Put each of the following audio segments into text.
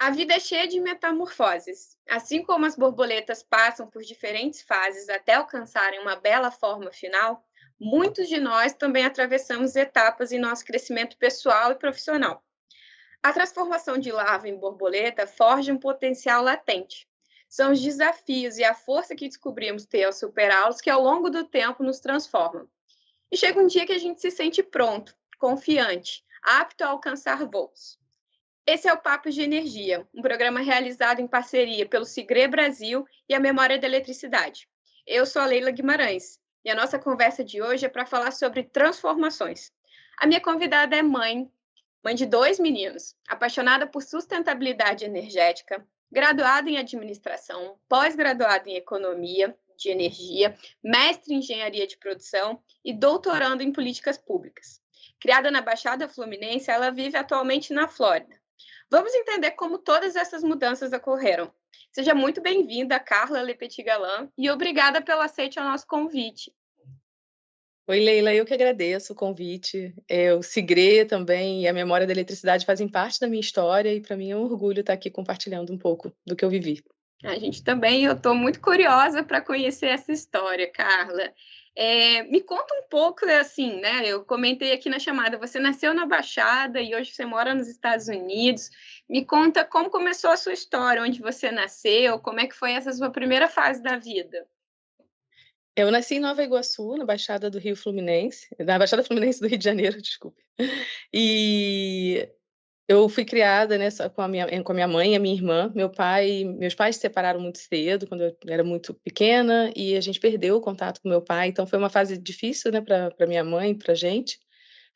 A vida é cheia de metamorfoses. Assim como as borboletas passam por diferentes fases até alcançarem uma bela forma final, muitos de nós também atravessamos etapas em nosso crescimento pessoal e profissional. A transformação de larva em borboleta forja um potencial latente. São os desafios e a força que descobrimos ter ao superá-los que, ao longo do tempo, nos transformam. E chega um dia que a gente se sente pronto, confiante, apto a alcançar voos. Esse é o Papo de Energia, um programa realizado em parceria pelo Sigre Brasil e a Memória da Eletricidade. Eu sou a Leila Guimarães e a nossa conversa de hoje é para falar sobre transformações. A minha convidada é mãe de 2 meninos, apaixonada por sustentabilidade energética, graduada em administração, pós-graduada em economia de energia, mestre em engenharia de produção e doutorando em políticas públicas. Criada na Baixada Fluminense, ela vive atualmente na Flórida. Vamos entender como todas essas mudanças ocorreram. Seja muito bem-vinda, Carla Lepeti-Galan, e obrigada pelo aceite ao nosso convite. Oi, Leila, eu que agradeço o convite. O Sigre também e a Memória da Eletricidade fazem parte da minha história e para mim é um orgulho estar aqui compartilhando um pouco do que eu vivi. A gente também, eu estou muito curiosa para conhecer essa história, Carla. Me conta um pouco, assim, né? Eu comentei aqui na chamada, você nasceu na Baixada e hoje você mora nos Estados Unidos. Me conta como começou a sua história, onde você nasceu, como é que foi essa sua primeira fase da vida. Eu nasci em Nova Iguaçu, na Baixada do Rio Fluminense, na Baixada Fluminense do Rio de Janeiro, desculpe. E eu fui criada nessa com a minha mãe e a minha irmã. Meus pais se separaram muito cedo, quando eu era muito pequena, e a gente perdeu o contato com meu pai. Então foi uma fase difícil, né, para minha mãe, para gente.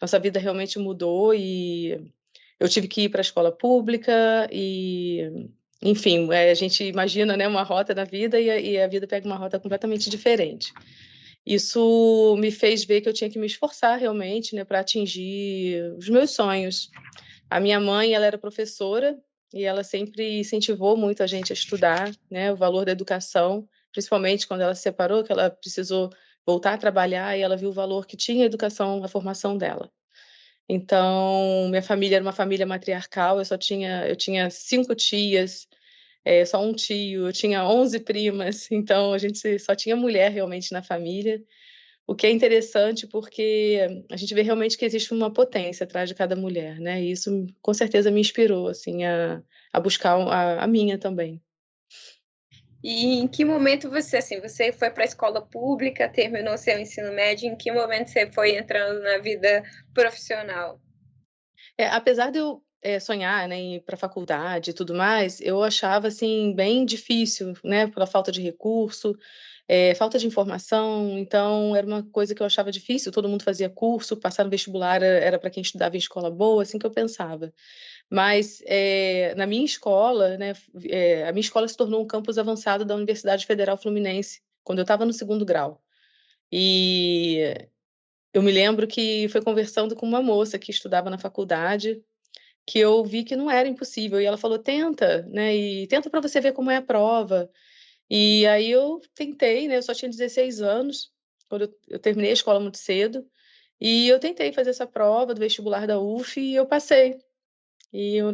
Nossa vida realmente mudou e eu tive que ir para a escola pública e, enfim, a gente imagina, né, uma rota na vida e a vida pega uma rota completamente diferente. Isso me fez ver que eu tinha que me esforçar realmente, né, para atingir os meus sonhos. A minha mãe, ela era professora e ela sempre incentivou muito a gente a estudar, né, o valor da educação, principalmente quando ela se separou, que ela precisou voltar a trabalhar e ela viu o valor que tinha a educação, a formação dela. Então, minha família era uma família matriarcal, eu tinha 5 tias, só um tio, eu tinha 11 primas, então a gente só tinha mulher realmente na família, o que é interessante porque a gente vê realmente que existe uma potência atrás de cada mulher, né, e isso com certeza me inspirou, assim, a buscar a minha também. E em que momento você foi para a escola pública, terminou seu ensino médio, em que momento você foi entrando na vida profissional? Apesar de eu, sonhar, né, em ir pra faculdade e tudo mais, eu achava, assim, bem difícil, né, pela falta de recurso, falta de informação, então era uma coisa que eu achava difícil, todo mundo fazia curso, passar no vestibular era para quem estudava em escola boa, assim que eu pensava. Mas, na minha escola, né, a minha escola se tornou um campus avançado da Universidade Federal Fluminense, quando eu estava no segundo grau. E eu me lembro que foi conversando com uma moça que estudava na faculdade, que eu vi que não era impossível, e ela falou: "Tenta, né, e tenta para você ver como é a prova". E aí eu tentei, né, eu só tinha 16 anos, quando eu terminei a escola muito cedo, e eu tentei fazer essa prova do vestibular da UF e eu passei. E eu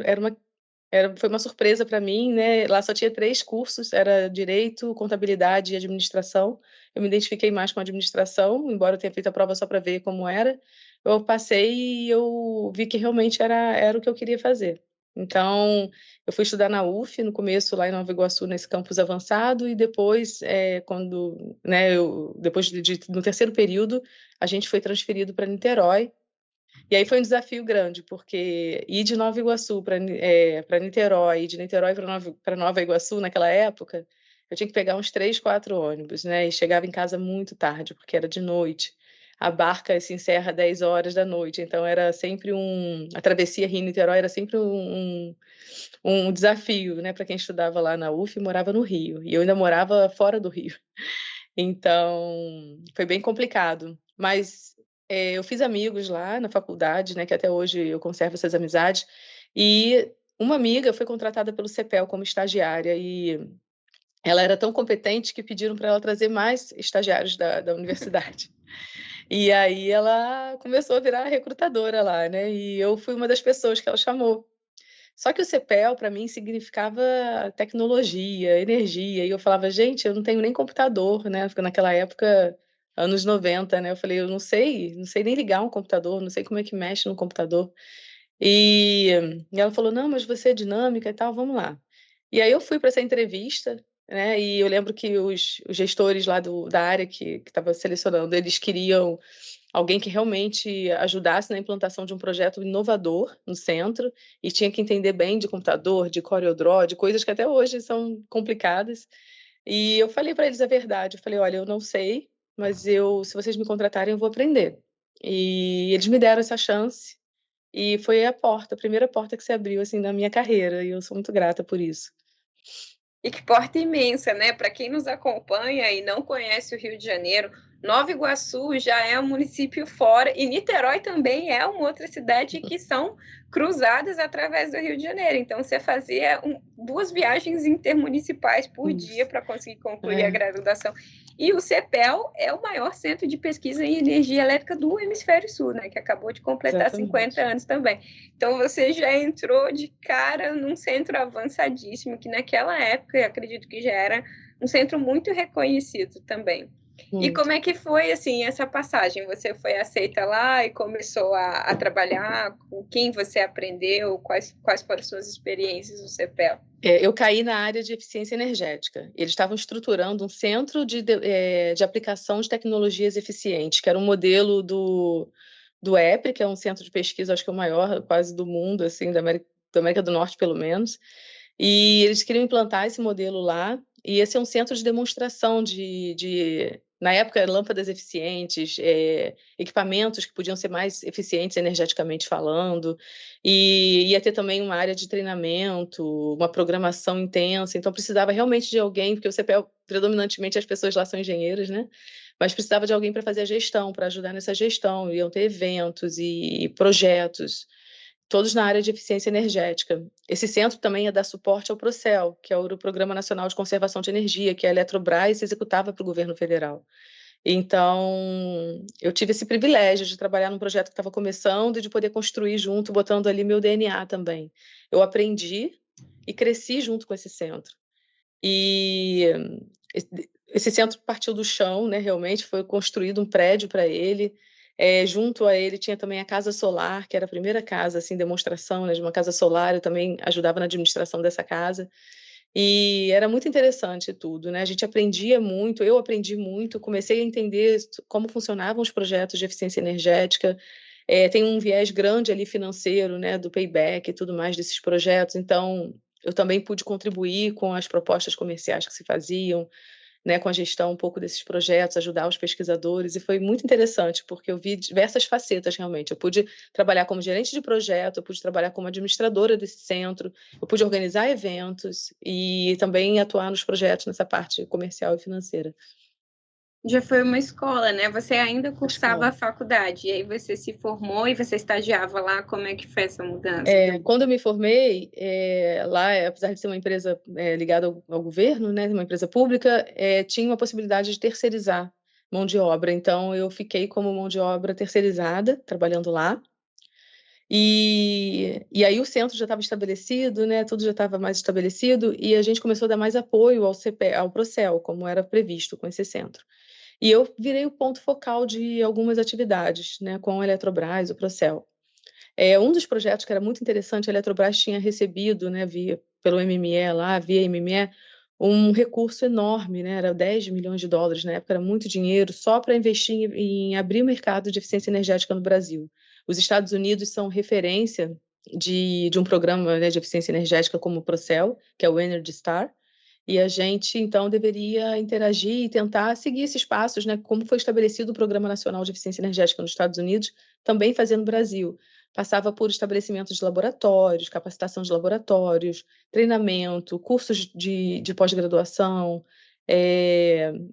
foi uma surpresa para mim, né, lá só tinha 3 cursos, era direito, contabilidade e administração. Eu me identifiquei mais com administração, embora eu tenha feito a prova só para ver como era. Eu passei e eu vi que realmente era o que eu queria fazer. Então, eu fui estudar na UF, no começo lá em Nova Iguaçu, nesse campus avançado, e depois, quando, né, depois no terceiro período, a gente foi transferido para Niterói, e aí foi um desafio grande, porque ir de Nova Iguaçu para Niterói, e de Niterói para Nova Iguaçu, naquela época, eu tinha que pegar uns 3, 4 ônibus, né, e chegava em casa muito tarde, porque era de noite. A barca se encerra 10 horas da noite, então era sempre a travessia Rio-Niterói era sempre um desafio, né, para quem estudava lá na UF e morava no Rio, e eu ainda morava fora do Rio. Então, foi bem complicado, mas, eu fiz amigos lá na faculdade, né, que até hoje eu conservo essas amizades, e uma amiga foi contratada pelo CEPEL como estagiária e ela era tão competente que pediram para ela trazer mais estagiários da universidade. E aí ela começou a virar recrutadora lá, né, e eu fui uma das pessoas que ela chamou. Só que o CPEL, para mim, significava tecnologia, energia, e eu falava: "Gente, eu não tenho nem computador", né, porque naquela época, anos 90, né, eu falei: "Eu não sei nem ligar um computador, não sei como é que mexe no computador". E e ela falou: "Não, mas você é dinâmica e tal, vamos lá". E aí eu fui para essa entrevista, né, e eu lembro que os gestores lá da área que estava selecionando, eles queriam alguém que realmente ajudasse na implantação de um projeto inovador no centro, e tinha que entender bem de computador, de CorelDRAW, de coisas que até hoje são complicadas. E eu falei para eles a verdade, eu falei: "Olha, eu não sei, mas se vocês me contratarem, eu vou aprender". E eles me deram essa chance, e foi a primeira porta que se abriu, assim, na minha carreira, e eu sou muito grata por isso. E que porta imensa, né? Para quem nos acompanha e não conhece o Rio de Janeiro, Nova Iguaçu já é um município fora e Niterói também é uma outra cidade que são cruzadas através do Rio de Janeiro. Então, você fazia 2 viagens intermunicipais por dia Isso. para conseguir concluir a É, graduação. E o CEPEL é o maior centro de pesquisa em energia elétrica do Hemisfério Sul, né? Que acabou de completar 50 exatamente. anos também. Então, você já entrou de cara num centro avançadíssimo, que naquela época, eu acredito que já era um centro muito reconhecido também. E Muito. como é que foi, assim, essa passagem? Você foi aceita lá e começou a trabalhar? Com quem você aprendeu? Quais foram suas experiências no CEPEL? Eu caí na área de eficiência energética. Eles estavam estruturando um centro de aplicação de tecnologias eficientes, que era um modelo do EPRI, que é um centro de pesquisa, acho que é o maior quase do mundo, assim, da América do Norte, pelo menos. E eles queriam implantar esse modelo lá, e esse é um centro de demonstração na época, lâmpadas eficientes, equipamentos que podiam ser mais eficientes energeticamente falando, e ia ter também uma área de treinamento, uma programação intensa, então precisava realmente de alguém, porque o CPEL, predominantemente, as pessoas lá são engenheiras, né? Mas precisava de alguém para fazer a gestão, para ajudar nessa gestão, iam ter eventos e projetos, todos na área de eficiência energética. Esse centro também ia dar suporte ao Procel, que é o Programa Nacional de Conservação de Energia, que a Eletrobras executava para o governo federal. Então, eu tive esse privilégio de trabalhar num projeto que estava começando e de poder construir junto, botando ali meu DNA também. Eu aprendi e cresci junto com esse centro. E esse centro partiu do chão, né, realmente, foi construído um prédio para ele. Junto a ele tinha também a casa solar, que era a primeira casa, assim, demonstração, né, de uma casa solar, eu também ajudava na administração dessa casa. E era muito interessante tudo, né, a gente aprendia muito, eu aprendi muito, comecei a entender como funcionavam os projetos de eficiência energética, tem um viés grande ali financeiro, né, do payback e tudo mais desses projetos, então eu também pude contribuir com as propostas comerciais que se faziam, né, com a gestão um pouco desses projetos, ajudar os pesquisadores, e foi muito interessante, porque eu vi diversas facetas realmente. Eu pude trabalhar como gerente de projeto, eu pude trabalhar como administradora desse centro, eu pude organizar eventos e também atuar nos projetos nessa parte comercial e financeira. Já foi uma escola, né? Você ainda A cursava a escola. faculdade, e aí você se formou e você estagiava lá, como é que foi essa mudança? Quando eu me formei, lá, apesar de ser uma empresa ligada ao governo, né, uma empresa pública, tinha uma possibilidade de terceirizar mão de obra. Então, eu fiquei como mão de obra terceirizada, trabalhando lá. E aí o centro já estava estabelecido, né, tudo já estava mais estabelecido, e a gente começou a dar mais apoio ao Procel, como era previsto com esse centro. E eu virei o ponto focal de algumas atividades, né, com a Eletrobras, o Procel. Um dos projetos que era muito interessante, a Eletrobras tinha recebido, né, pelo MME lá, via MME, um recurso enorme, né, era 10 milhões de dólares, na época era muito dinheiro, só para investir em abrir o mercado de eficiência energética no Brasil. Os Estados Unidos são referência de um programa, né, de eficiência energética como o Procel, que é o Energy Star, e a gente, então, deveria interagir e tentar seguir esses passos, né, como foi estabelecido o Programa Nacional de Eficiência Energética nos Estados Unidos, também fazendo no Brasil. Passava por estabelecimento de laboratórios, capacitação de laboratórios, treinamento, cursos de pós-graduação,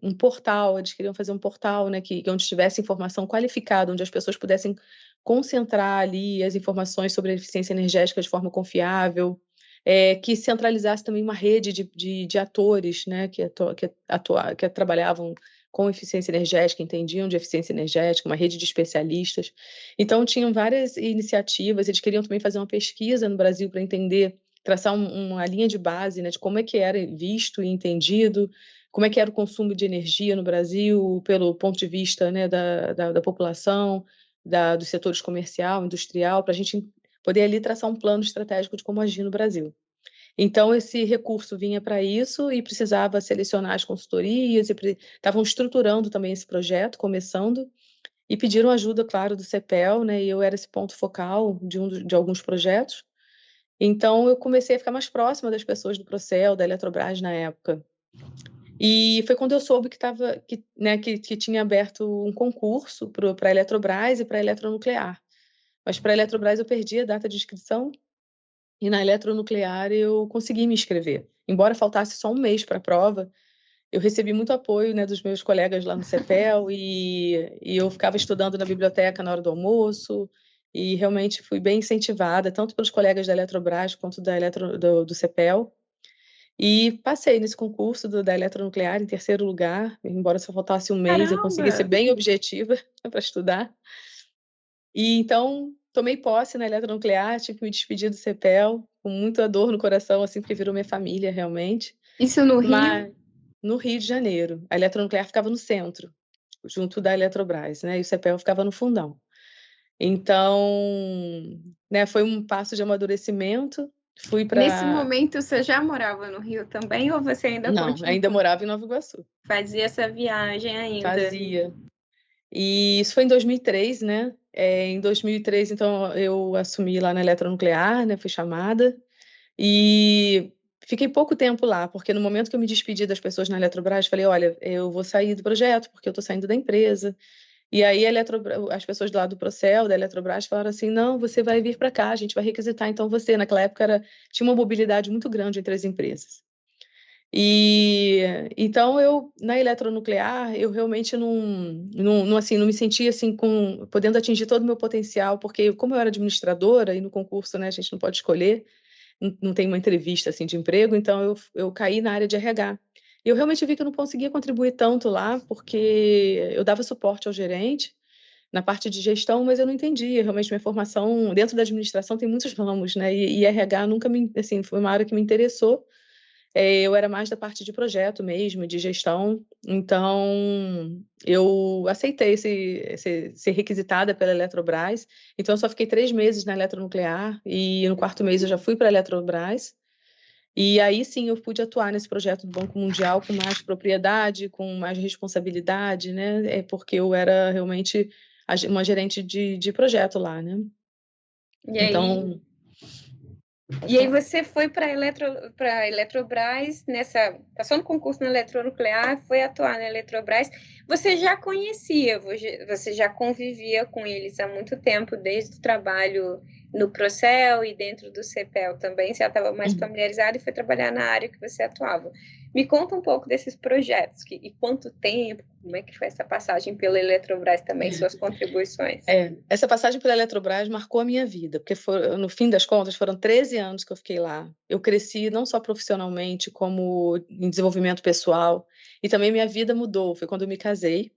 um portal, eles queriam fazer um portal, né, onde tivesse informação qualificada, onde as pessoas pudessem concentrar ali as informações sobre a eficiência energética de forma confiável, que centralizasse também uma rede de atores, né, que trabalhavam com eficiência energética, entendiam de eficiência energética, uma rede de especialistas. Então, tinham várias iniciativas, eles queriam também fazer uma pesquisa no Brasil para entender, traçar uma linha de base, né, de como é que era visto e entendido, como é que era o consumo de energia no Brasil, pelo ponto de vista, né, da população, dos setores comercial, industrial, para a gente poder ali traçar um plano estratégico de como agir no Brasil. Então, esse recurso vinha para isso e precisava selecionar as consultorias, e estavam estruturando também esse projeto, começando, e pediram ajuda, claro, do CEPEL, né? E eu era esse ponto focal de alguns projetos. Então, eu comecei a ficar mais próxima das pessoas do Procel, da Eletrobras na época. E foi quando eu soube que tinha aberto um concurso para a Eletrobras e para a Eletronuclear. Mas para a Eletrobras eu perdi a data de inscrição e na Eletronuclear eu consegui me inscrever. Embora faltasse só um mês para a prova, eu recebi muito apoio, né, dos meus colegas lá no CEPEL e eu ficava estudando na biblioteca na hora do almoço e realmente fui bem incentivada, tanto pelos colegas da Eletrobras quanto do CEPEL. E passei nesse concurso da Eletronuclear em terceiro lugar, embora só faltasse um mês, eu consegui ser Caramba! bem objetiva para estudar. E então tomei posse na Eletronuclear, tive que me despedir do CEPEL, com muita dor no coração, assim, porque virou minha família realmente. Isso no Rio? Mas no Rio de Janeiro, a Eletronuclear ficava no centro, junto da Eletrobras, né? E o CEPEL ficava no fundão. Então, né, foi um passo de amadurecimento. Fui Nesse para. momento, você já morava no Rio também ou você ainda Não, ainda morava em Nova Iguaçu. fazia essa viagem ainda? Fazia. E isso foi em 2003, né? Em 2003, então, eu assumi lá na Eletronuclear, né? Fui chamada. E fiquei pouco tempo lá, porque no momento que eu me despedi das pessoas na Eletrobras, falei, olha, eu vou sair do projeto, porque eu estou saindo da empresa. E aí as pessoas do lado do Procel, da Eletrobras, falaram assim, não, você vai vir para cá, a gente vai requisitar então você. Naquela época tinha uma mobilidade muito grande entre as empresas. E então eu na eletronuclear eu realmente não me sentia assim podendo atingir todo o meu potencial, porque como eu era administradora e no concurso, né, a gente não pode escolher, não tem uma entrevista assim de emprego, então eu caí na área de RH. E eu realmente vi que eu não conseguia contribuir tanto lá, porque eu dava suporte ao gerente na parte de gestão, mas eu não entendia. Realmente minha formação dentro da administração tem muitos ramos, né? E RH nunca assim, foi uma área que me interessou. Eu era mais da parte de projeto mesmo, de gestão, então eu aceitei ser requisitada pela Eletrobras, então eu só fiquei 3 meses na Eletronuclear e no quarto mês eu já fui para a Eletrobras, e aí sim eu pude atuar nesse projeto do Banco Mundial com mais propriedade, com mais responsabilidade, né? Porque eu era realmente uma gerente de projeto lá, né? E aí, Então, pode e aí falar. você foi para a Eletrobras, passou no concurso na Eletronuclear, foi atuar na Eletrobras. Você já conhecia, você já convivia com eles há muito tempo, desde o trabalho no Procel e dentro do CEPEL também, você já estava mais Uhum. familiarizado e foi trabalhar na área que você atuava. Me conta um pouco desses projetos, e quanto tempo, como é que foi essa passagem pela Eletrobras também, suas contribuições. Essa passagem pela Eletrobras marcou a minha vida, porque no fim das contas foram 13 anos que eu fiquei lá. Eu cresci não só profissionalmente, como em desenvolvimento pessoal, e também minha vida mudou. Foi quando eu me casei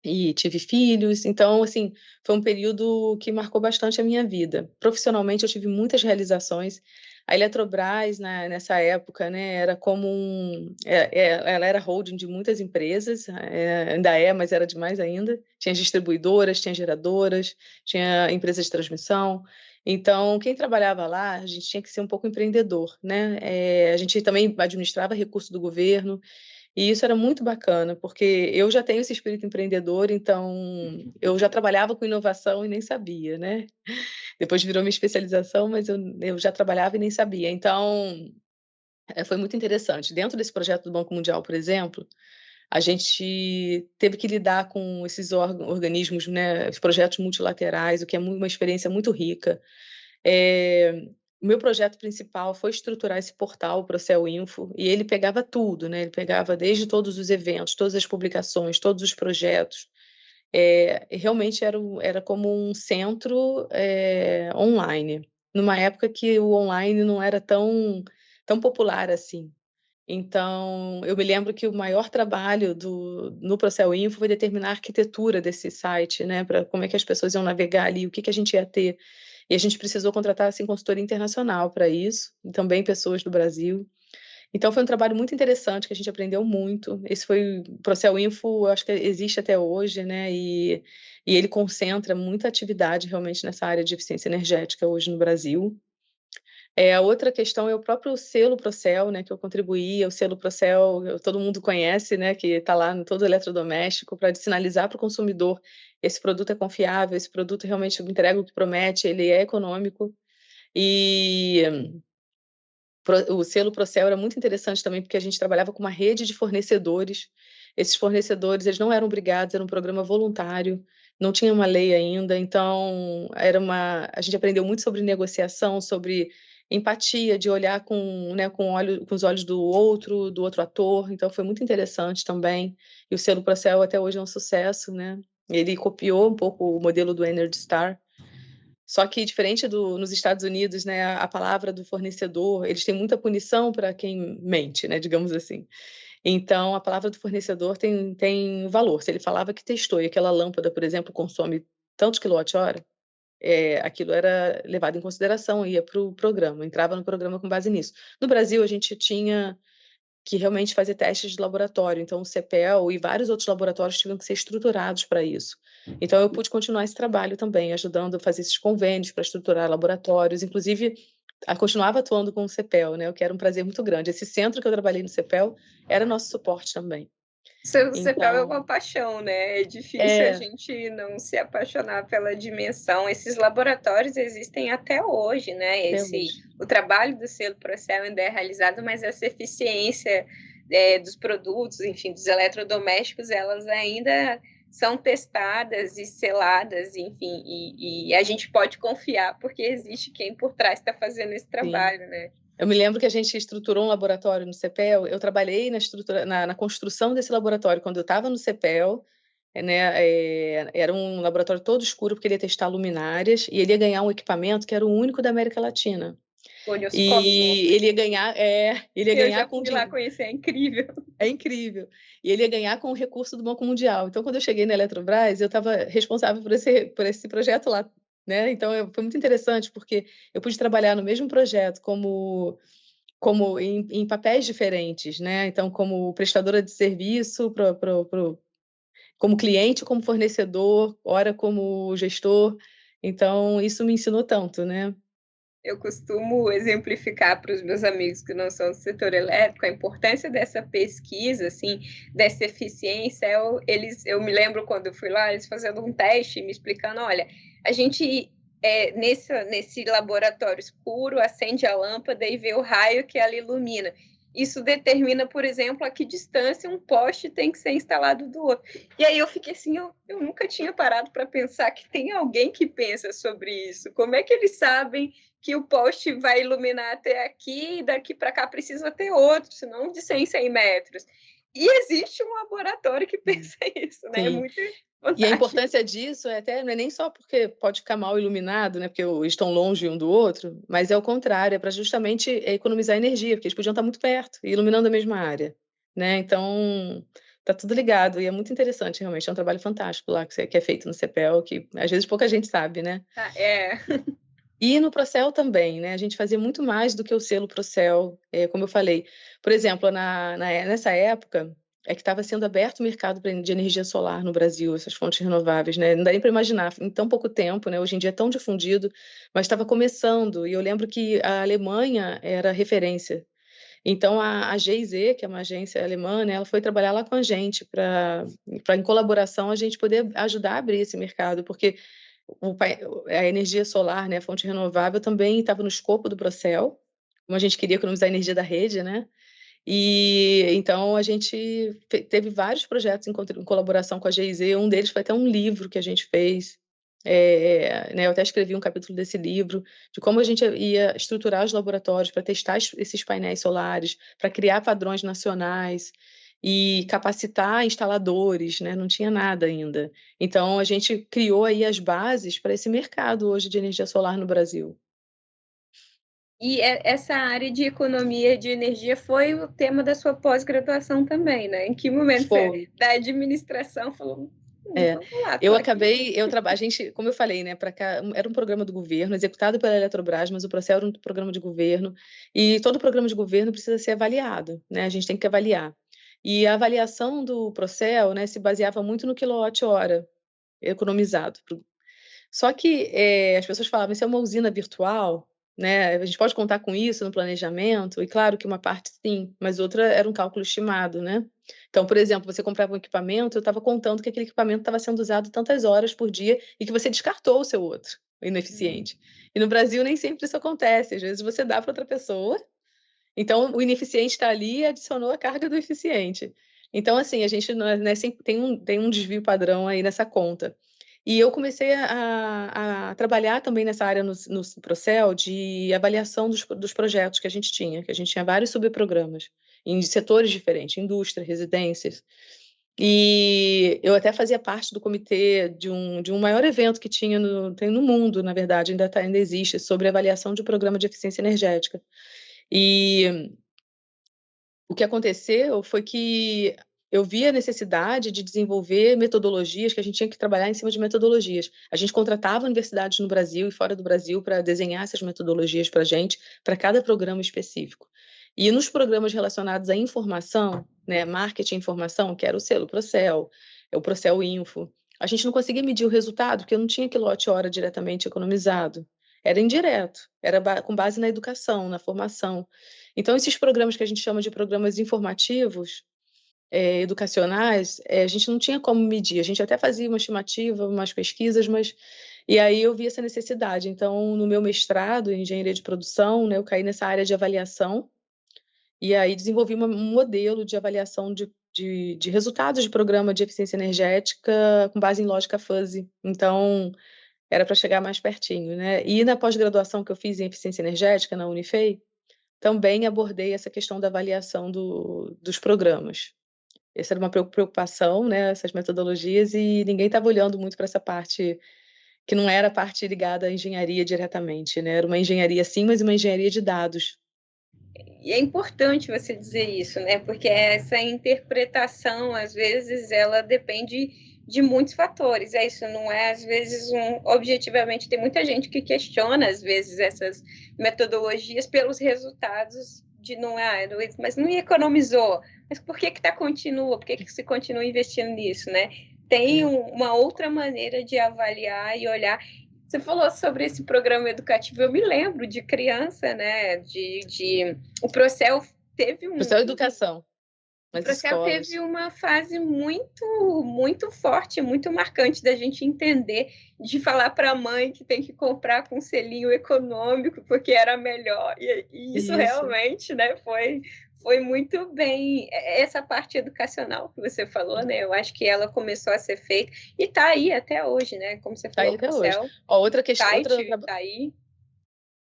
e tive filhos, então, assim, foi um período que marcou bastante a minha vida. Profissionalmente, eu tive muitas realizações. A Eletrobras, nessa época, né, era como ela era holding de muitas empresas, ainda é, mas era demais ainda. Tinha distribuidoras, tinha geradoras, tinha empresas de transmissão. Então, quem trabalhava lá, a gente tinha que ser um pouco empreendedor, né? A gente também administrava recursos do governo, e isso era muito bacana, porque eu já tenho esse espírito empreendedor, então eu já trabalhava com inovação e nem sabia, né? Depois virou minha especialização, mas eu já trabalhava e nem sabia. Então, foi muito interessante. Dentro desse projeto do Banco Mundial, por exemplo, a gente teve que lidar com esses organismos, né, os projetos multilaterais, o que é uma experiência muito rica. O meu projeto principal foi estruturar esse portal, o Procel Info, e ele pegava tudo, né? Ele pegava desde todos os eventos, todas as publicações, todos os projetos. Realmente era como um centro online, numa época que o online não era tão popular assim. Então, eu me lembro que o maior trabalho no Procel Info foi determinar a arquitetura desse site, né, para como é que as pessoas iam navegar ali, o que que a gente ia ter. E a gente precisou contratar, assim, consultoria internacional para isso, e também pessoas do Brasil. Então foi um trabalho muito interessante, que a gente aprendeu muito. Esse foi o Procel Info, eu acho que existe até hoje, né, e ele concentra muita atividade realmente nessa área de eficiência energética hoje no Brasil. A outra questão é o próprio selo Procel, né, que eu contribuí, o selo Procel, todo mundo conhece, né, que está lá em todo eletrodoméstico, para sinalizar para o consumidor: esse produto é confiável, esse produto realmente entrega o que promete, ele é econômico. E o selo Procel era muito interessante também, porque a gente trabalhava com uma rede de fornecedores. Esses fornecedores, eles não eram obrigados, era um programa voluntário, não tinha uma lei ainda, então a gente aprendeu muito sobre negociação, sobre empatia, de olhar com, né, com os olhos do outro ator, então foi muito interessante também. E o selo Procel até hoje é um sucesso, né? Ele copiou um pouco o modelo do Energy Star, só que diferente nos Estados Unidos, né, a palavra do fornecedor, eles têm muita punição para quem mente, né, digamos assim. Então, a palavra do fornecedor tem valor. Se ele falava que testou e aquela lâmpada, por exemplo, consome tantos quilowatt-hora, aquilo era levado em consideração, ia para o programa, entrava no programa com base nisso. No Brasil, a gente tinha que realmente fazer testes de laboratório. Então, o CEPEL e vários outros laboratórios tiveram que ser estruturados para isso. Então, eu pude continuar esse trabalho também, ajudando a fazer esses convênios para estruturar laboratórios, inclusive, continuava atuando com o CEPEL, né, o que era um prazer muito grande. Esse centro que eu trabalhei no CEPEL era nosso suporte também. Seu CPL é uma Então, paixão, né? É difícil a é, gente não se apaixonar pela dimensão. Esses laboratórios existem até hoje, né? até hoje. O trabalho do selo Procel ainda é realizado, mas essa eficiência dos produtos, enfim, dos eletrodomésticos, elas ainda são testadas e seladas, enfim, e a gente pode confiar porque existe quem por trás está fazendo esse Sim. trabalho, né? Eu me lembro que a gente estruturou um laboratório no CEPEL, eu trabalhei na construção desse laboratório quando eu estava no CEPEL, né, era um laboratório todo escuro, porque ele ia testar luminárias, e ele ia ganhar um equipamento que era o único da América Latina. Olhoscópio, E ele ia que eu ganhar já com fui lá conhecer, é incrível. é incrível. E ele ia ganhar com o recurso do Banco Mundial. Então, quando eu cheguei na Eletrobras, eu estava responsável por esse projeto lá, né. Então foi muito interessante, porque eu pude trabalhar no mesmo projeto como em papéis diferentes, né, então como prestadora de serviço como cliente, como fornecedor, ora como gestor, então isso me ensinou tanto, né. Eu costumo exemplificar para os meus amigos que não são do setor elétrico a importância dessa pesquisa, assim, dessa eficiência. Eu me lembro quando eu fui lá, eles fazendo um teste, me explicando, olha, a gente nesse laboratório escuro acende a lâmpada e vê o raio que ela ilumina. Isso determina, por exemplo, a que distância um poste tem que ser instalado do outro. E aí eu fiquei assim, eu nunca tinha parado para pensar que tem alguém que pensa sobre isso. Como é que eles sabem que o poste vai iluminar até aqui e daqui para cá precisa ter outro, senão de 100 em 100 metros. E existe um laboratório que Sim. pensa isso, né? É Sim. muito E a fantástico. importância disso até não é nem só porque pode ficar mal iluminado, né, porque estão longe um do outro, mas é o contrário, é para justamente economizar energia, porque eles podiam estar muito perto e iluminando a mesma área, né, então tá tudo ligado e é muito interessante realmente, é um trabalho fantástico lá que é feito no CEPEL, que às vezes pouca gente sabe, né. Ah, E no Procel também, né, a gente fazia muito mais do que o selo Procel, como eu falei. Por exemplo, nessa época, é que estava sendo aberto o mercado de energia solar no Brasil, essas fontes renováveis, né, não dá nem para imaginar, em tão pouco tempo, né, hoje em dia é tão difundido, mas estava começando, e eu lembro que a Alemanha era referência. Então a GIZ, que é uma agência alemã, né, ela foi trabalhar lá com a gente em colaboração, a gente poder ajudar a abrir esse mercado, porque a energia solar, né, a fonte renovável também estava no escopo do Procel, como a gente queria economizar a energia da rede, né, e então a gente teve vários projetos em colaboração com a GIZ, um deles foi até um livro que a gente fez, né, eu até escrevi um capítulo desse livro, de como a gente ia estruturar os laboratórios para testar esses painéis solares, para criar padrões nacionais e capacitar instaladores, né, não tinha nada ainda. Então a gente criou aí as bases para esse mercado hoje de energia solar no Brasil. E essa área de economia de energia foi o tema da sua pós-graduação também, né? Em que momento Foi. você, da administração, falou, É, vamos lá, tô eu aqui. acabei, a gente, como eu falei, né, para cá, era um programa do governo, executado pela Eletrobras, mas o processo era um programa de governo, e todo programa de governo precisa ser avaliado, né, a gente tem que avaliar. E a avaliação do Procel, né, se baseava muito no quilowatt-hora economizado. Só que as pessoas falavam, isso é uma usina virtual, né? A gente pode contar com isso no planejamento, e claro que uma parte sim, mas outra era um cálculo estimado, né? Então, por exemplo, você comprava um equipamento, eu estava contando que aquele equipamento estava sendo usado tantas horas por dia e que você descartou o seu outro, ineficiente. E no Brasil nem sempre isso acontece, às vezes você dá para outra pessoa, então o ineficiente está ali e adicionou a carga do eficiente. Então, assim, a gente não né, sempre tem um desvio padrão aí nessa conta. E eu comecei a trabalhar também nessa área no Procel de avaliação dos projetos que a gente tinha vários subprogramas em setores diferentes, indústria, residências. E eu até fazia parte do comitê de um maior evento que tem no mundo, na verdade, ainda existe, sobre avaliação de programa de eficiência energética. E o que aconteceu foi que eu vi a necessidade de desenvolver metodologias, que a gente tinha que trabalhar em cima de metodologias. A gente contratava universidades no Brasil e fora do Brasil para desenhar essas metodologias para a gente, para cada programa específico. E nos programas relacionados à informação, né, marketing e informação, que era o selo Procel, é o Procel Info, a gente não conseguia medir o resultado, porque eu não tinha quilowatt-hora diretamente economizado. Era indireto, era com base na educação, na formação. Então, esses programas que a gente chama de programas informativos, educacionais, a gente não tinha como medir. A gente até fazia uma estimativa, umas pesquisas, mas... E aí eu vi essa necessidade. Então, no meu mestrado em engenharia de produção, né, eu caí nessa área de avaliação, e aí desenvolvi um modelo de avaliação de resultados de programa de eficiência energética com base em lógica fuzzy. Então, era para chegar mais pertinho, né? E na pós-graduação que eu fiz em eficiência energética na Unifei, também abordei essa questão da avaliação dos programas. Essa era uma preocupação, né, essas metodologias, e ninguém estava olhando muito para essa parte, que não era a parte ligada à engenharia diretamente, né? Era uma engenharia sim, mas uma engenharia de dados. E é importante você dizer isso, né? Porque essa interpretação, às vezes, ela depende de muitos fatores. É isso, não é, às vezes, objetivamente, tem muita gente que questiona, às vezes, essas metodologias pelos resultados de não é, mas não economizou. Mas por que continua? Por que se continua investindo nisso, né? Tem uma outra maneira de avaliar e olhar. Você falou sobre esse programa educativo, eu me lembro de criança, né? O Procel teve Professor de educação, o nas Procel escolas. teve uma fase muito forte, muito marcante da gente entender, de falar para a mãe que tem que comprar com selinho econômico porque era melhor. E isso Isso. realmente, né, foi muito bem. Essa parte educacional que você falou, né? Eu acho que ela começou a ser feita e está aí até hoje, né? Como você Tá falou, aí o até hoje. Procel, Ó, outra questão, site está aí.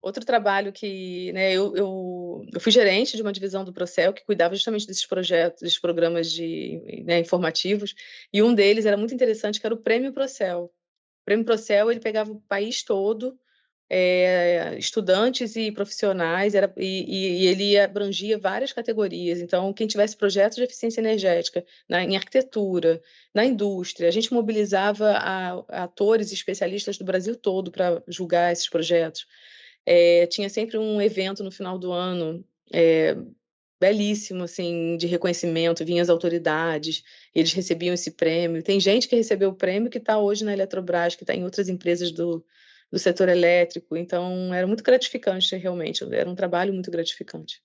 outro trabalho que, né, eu fui gerente de uma divisão do Procel que cuidava justamente desses projetos, desses programas de, né, informativos, e um deles era muito interessante, que era o Prêmio Procel. O Prêmio Procel, ele pegava o país todo, estudantes e profissionais, e ele abrangia várias categorias. Então, quem tivesse projetos de eficiência energética em arquitetura, na indústria, a gente mobilizava atores e especialistas do Brasil todo para julgar esses projetos. Tinha sempre um evento no final do ano, belíssimo, assim, de reconhecimento, vinham as autoridades, eles recebiam esse prêmio. Tem gente que recebeu o prêmio que está hoje na Eletrobras, que está em outras empresas do setor elétrico, então era muito gratificante, realmente, era um trabalho muito gratificante.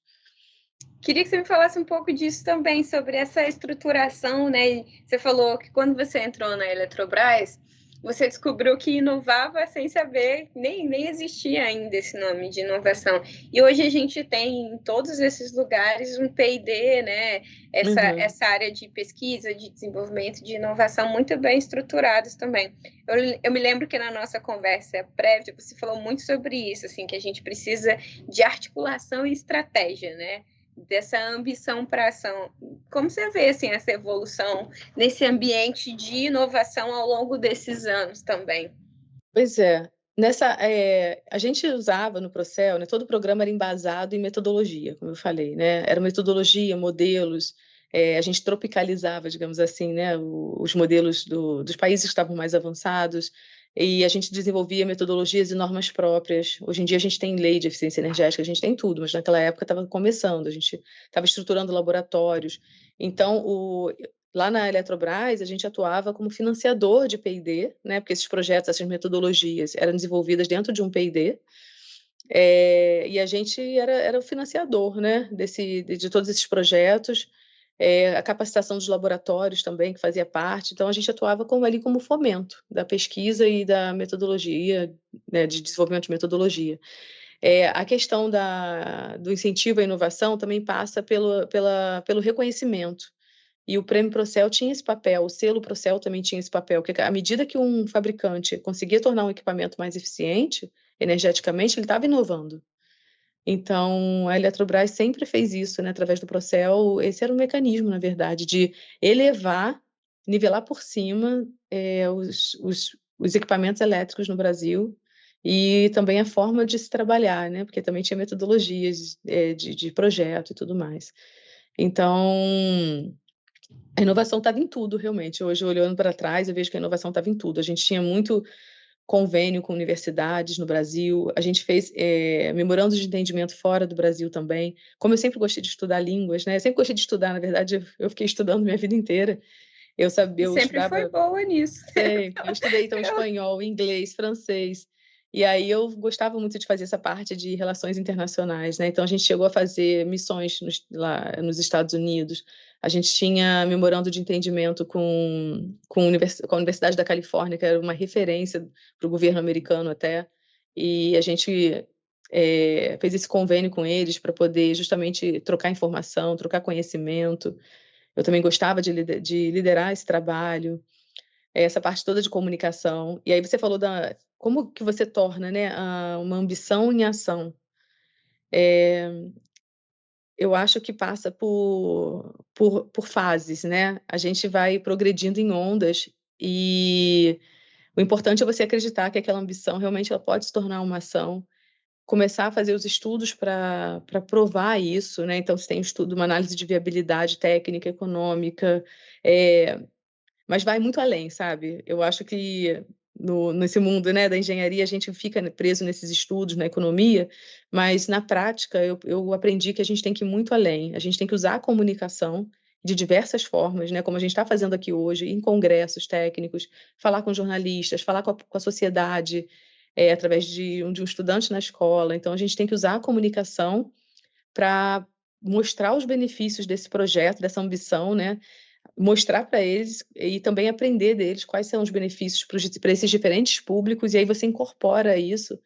Queria que você me falasse um pouco disso também, sobre essa estruturação, né? Você falou que quando você entrou na Eletrobras, você descobriu que inovava sem saber, nem existia ainda esse nome de inovação. E hoje a gente tem em todos esses lugares um P&D, né? Uhum. Essa área de pesquisa, de desenvolvimento, de inovação muito bem estruturados também. Eu me lembro que na nossa conversa prévia você falou muito sobre isso, assim, que a gente precisa de articulação e estratégia, né? Dessa ambição para ação. Como você vê assim, essa evolução nesse ambiente de inovação ao longo desses anos também? Pois é. A gente usava no Procel, né, todo o programa era embasado em metodologia, como eu falei, né? Era metodologia, modelos, a gente tropicalizava, digamos assim, né, os modelos dos países que estavam mais avançados, e a gente desenvolvia metodologias e normas próprias. Hoje em dia a gente tem lei de eficiência energética, a gente tem tudo, mas naquela época estava começando, a gente estava estruturando laboratórios. Então, lá na Eletrobras, a gente atuava como financiador de P&D, né? Porque esses projetos, essas metodologias eram desenvolvidas dentro de um P&D, e a gente era o financiador, né? De todos esses projetos, a capacitação dos laboratórios também, que fazia parte. Então, a gente atuava ali como fomento da pesquisa e da metodologia, né? De desenvolvimento de metodologia. A questão do incentivo à inovação também passa pelo reconhecimento. E o Prêmio Procel tinha esse papel, o selo Procel também tinha esse papel, porque à medida que um fabricante conseguia tornar um equipamento mais eficiente, energeticamente, ele estava inovando. Então, a Eletrobras sempre fez isso, né, através do Procel. Esse era o mecanismo, na verdade, de elevar, nivelar por cima os equipamentos elétricos no Brasil e também a forma de se trabalhar, né, porque também tinha metodologias de projeto e tudo mais. Então, a inovação estava em tudo, realmente. Hoje, olhando para trás, eu vejo que a inovação estava em tudo. A gente tinha muito convênio com universidades no Brasil, a gente fez memorandos de entendimento fora do Brasil também. Como eu sempre gostei de estudar línguas, né? Eu sempre gostei de estudar, na verdade, eu fiquei estudando minha vida inteira. Eu sabia, eu Sempre foi estudava boa nisso. sempre. Eu estudei, então, espanhol, inglês, francês. E aí eu gostava muito de fazer essa parte de relações internacionais, né? Então, a gente chegou a fazer missões lá nos Estados Unidos. A gente tinha memorando de entendimento com a Universidade da Califórnia, que era uma referência para o governo americano até. E a gente fez esse convênio com eles para poder justamente trocar informação, trocar conhecimento. Eu também gostava de liderar esse trabalho, essa parte toda de comunicação. E aí você falou como que você torna, né, uma ambição em ação. Eu acho que passa por fases, né? A gente vai progredindo em ondas e o importante é você acreditar que aquela ambição realmente ela pode se tornar uma ação, começar a fazer os estudos para provar isso, né? Então, você tem um estudo, uma análise de viabilidade técnica, econômica, mas vai muito além, sabe? Eu acho que nesse mundo, né, da engenharia, a gente fica preso nesses estudos, na economia, mas na prática eu aprendi que a gente tem que ir muito além. A gente tem que usar a comunicação de diversas formas, né, como a gente está fazendo aqui hoje, em congressos técnicos, falar com jornalistas, falar com a sociedade, através de um estudante na escola. Então, a gente tem que usar a comunicação para mostrar os benefícios desse projeto, dessa ambição, né? Mostrar para eles e também aprender deles quais são os benefícios para esses diferentes públicos, e aí você incorpora isso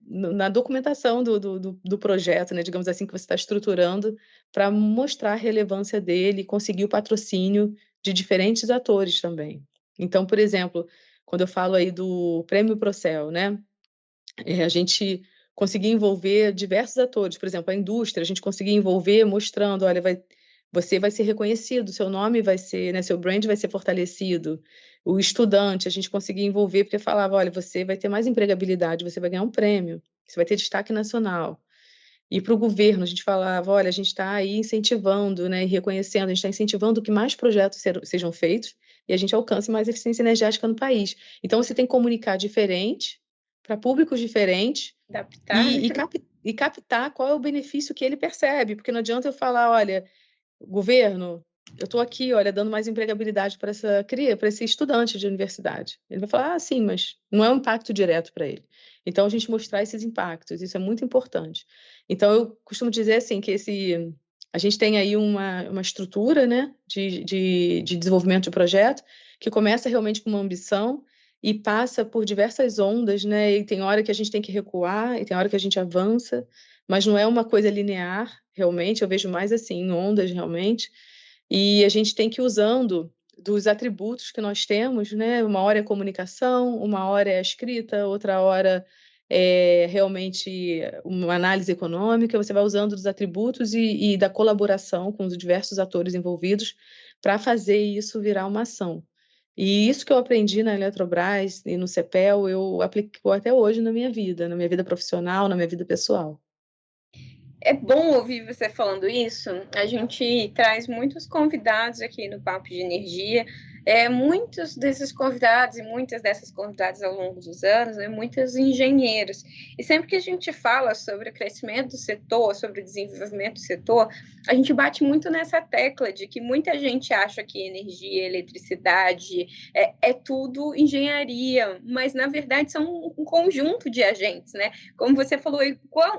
na documentação do projeto, né, digamos assim, que você está estruturando, para mostrar a relevância dele e conseguir o patrocínio de diferentes atores também. Então, por exemplo, quando eu falo aí do Prêmio Procel, né, a gente conseguia envolver diversos atores, por exemplo, a indústria, a gente conseguia envolver mostrando, olha, você vai ser reconhecido, seu nome vai ser, né, seu brand vai ser fortalecido. O estudante, a gente conseguia envolver porque falava, olha, você vai ter mais empregabilidade, você vai ganhar um prêmio, você vai ter destaque nacional. E para o governo, a gente falava, olha, a gente está aí incentivando, né, e reconhecendo, a gente está incentivando que mais projetos sejam feitos e a gente alcance mais eficiência energética no país. Então, você tem que comunicar diferente, para públicos diferentes, Adaptar, né? e captar qual é o benefício que ele percebe, porque não adianta eu falar, olha, governo, eu estou aqui, olha, dando mais empregabilidade para para esse estudante de universidade. Ele vai falar, sim, mas não é um impacto direto para ele. Então, a gente mostrar esses impactos, isso é muito importante. Então, eu costumo dizer assim, que a gente tem aí uma estrutura, né, de desenvolvimento de projeto, que começa realmente com uma ambição e passa por diversas ondas, né, e tem hora que a gente tem que recuar, e tem hora que a gente avança, mas não é uma coisa linear, realmente, eu vejo mais assim, em ondas, realmente, e a gente tem que ir usando dos atributos que nós temos, né? Uma hora é comunicação, uma hora é a escrita, outra hora é realmente uma análise econômica, você vai usando dos atributos e da colaboração com os diversos atores envolvidos para fazer isso virar uma ação. E isso que eu aprendi na Eletrobras e no CEPEL, eu aplico até hoje na minha vida profissional, na minha vida pessoal. É bom ouvir você falando isso. A gente traz muitos convidados aqui no Papo de Energia. Muitos desses convidados e muitas dessas convidadas ao longo dos anos, muitos engenheiros. E sempre que a gente fala sobre o crescimento do setor, sobre o desenvolvimento do setor, a gente bate muito nessa tecla de que muita gente acha que energia, eletricidade é tudo engenharia, mas na verdade são um conjunto de agentes, né? Como você falou,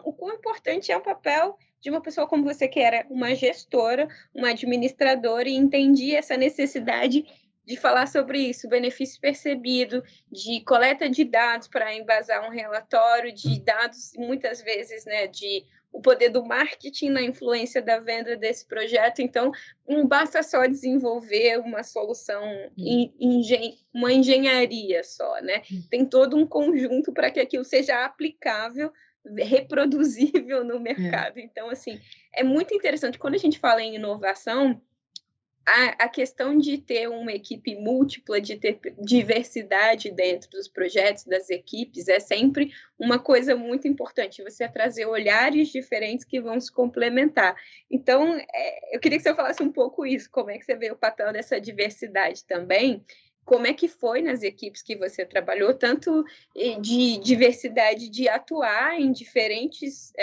o quão importante é o papel de uma pessoa como você, que era uma gestora, uma administradora, e entendia essa necessidade de falar sobre isso, benefício percebido, de coleta de dados para embasar um relatório, de dados, muitas vezes, né, de o poder do marketing na influência da venda desse projeto. Então, não basta só desenvolver uma solução, uma engenharia só, né? Tem todo um conjunto para que aquilo seja aplicável, reproduzível no mercado. Então, assim, é muito interessante. Quando a gente fala em inovação, a questão de ter uma equipe múltipla, de ter diversidade dentro dos projetos, das equipes, é sempre uma coisa muito importante, você trazer olhares diferentes que vão se complementar. Então, eu queria que você falasse um pouco isso, como é que você vê o papel dessa diversidade também, como é que foi nas equipes que você trabalhou, tanto de diversidade de atuar em diferentes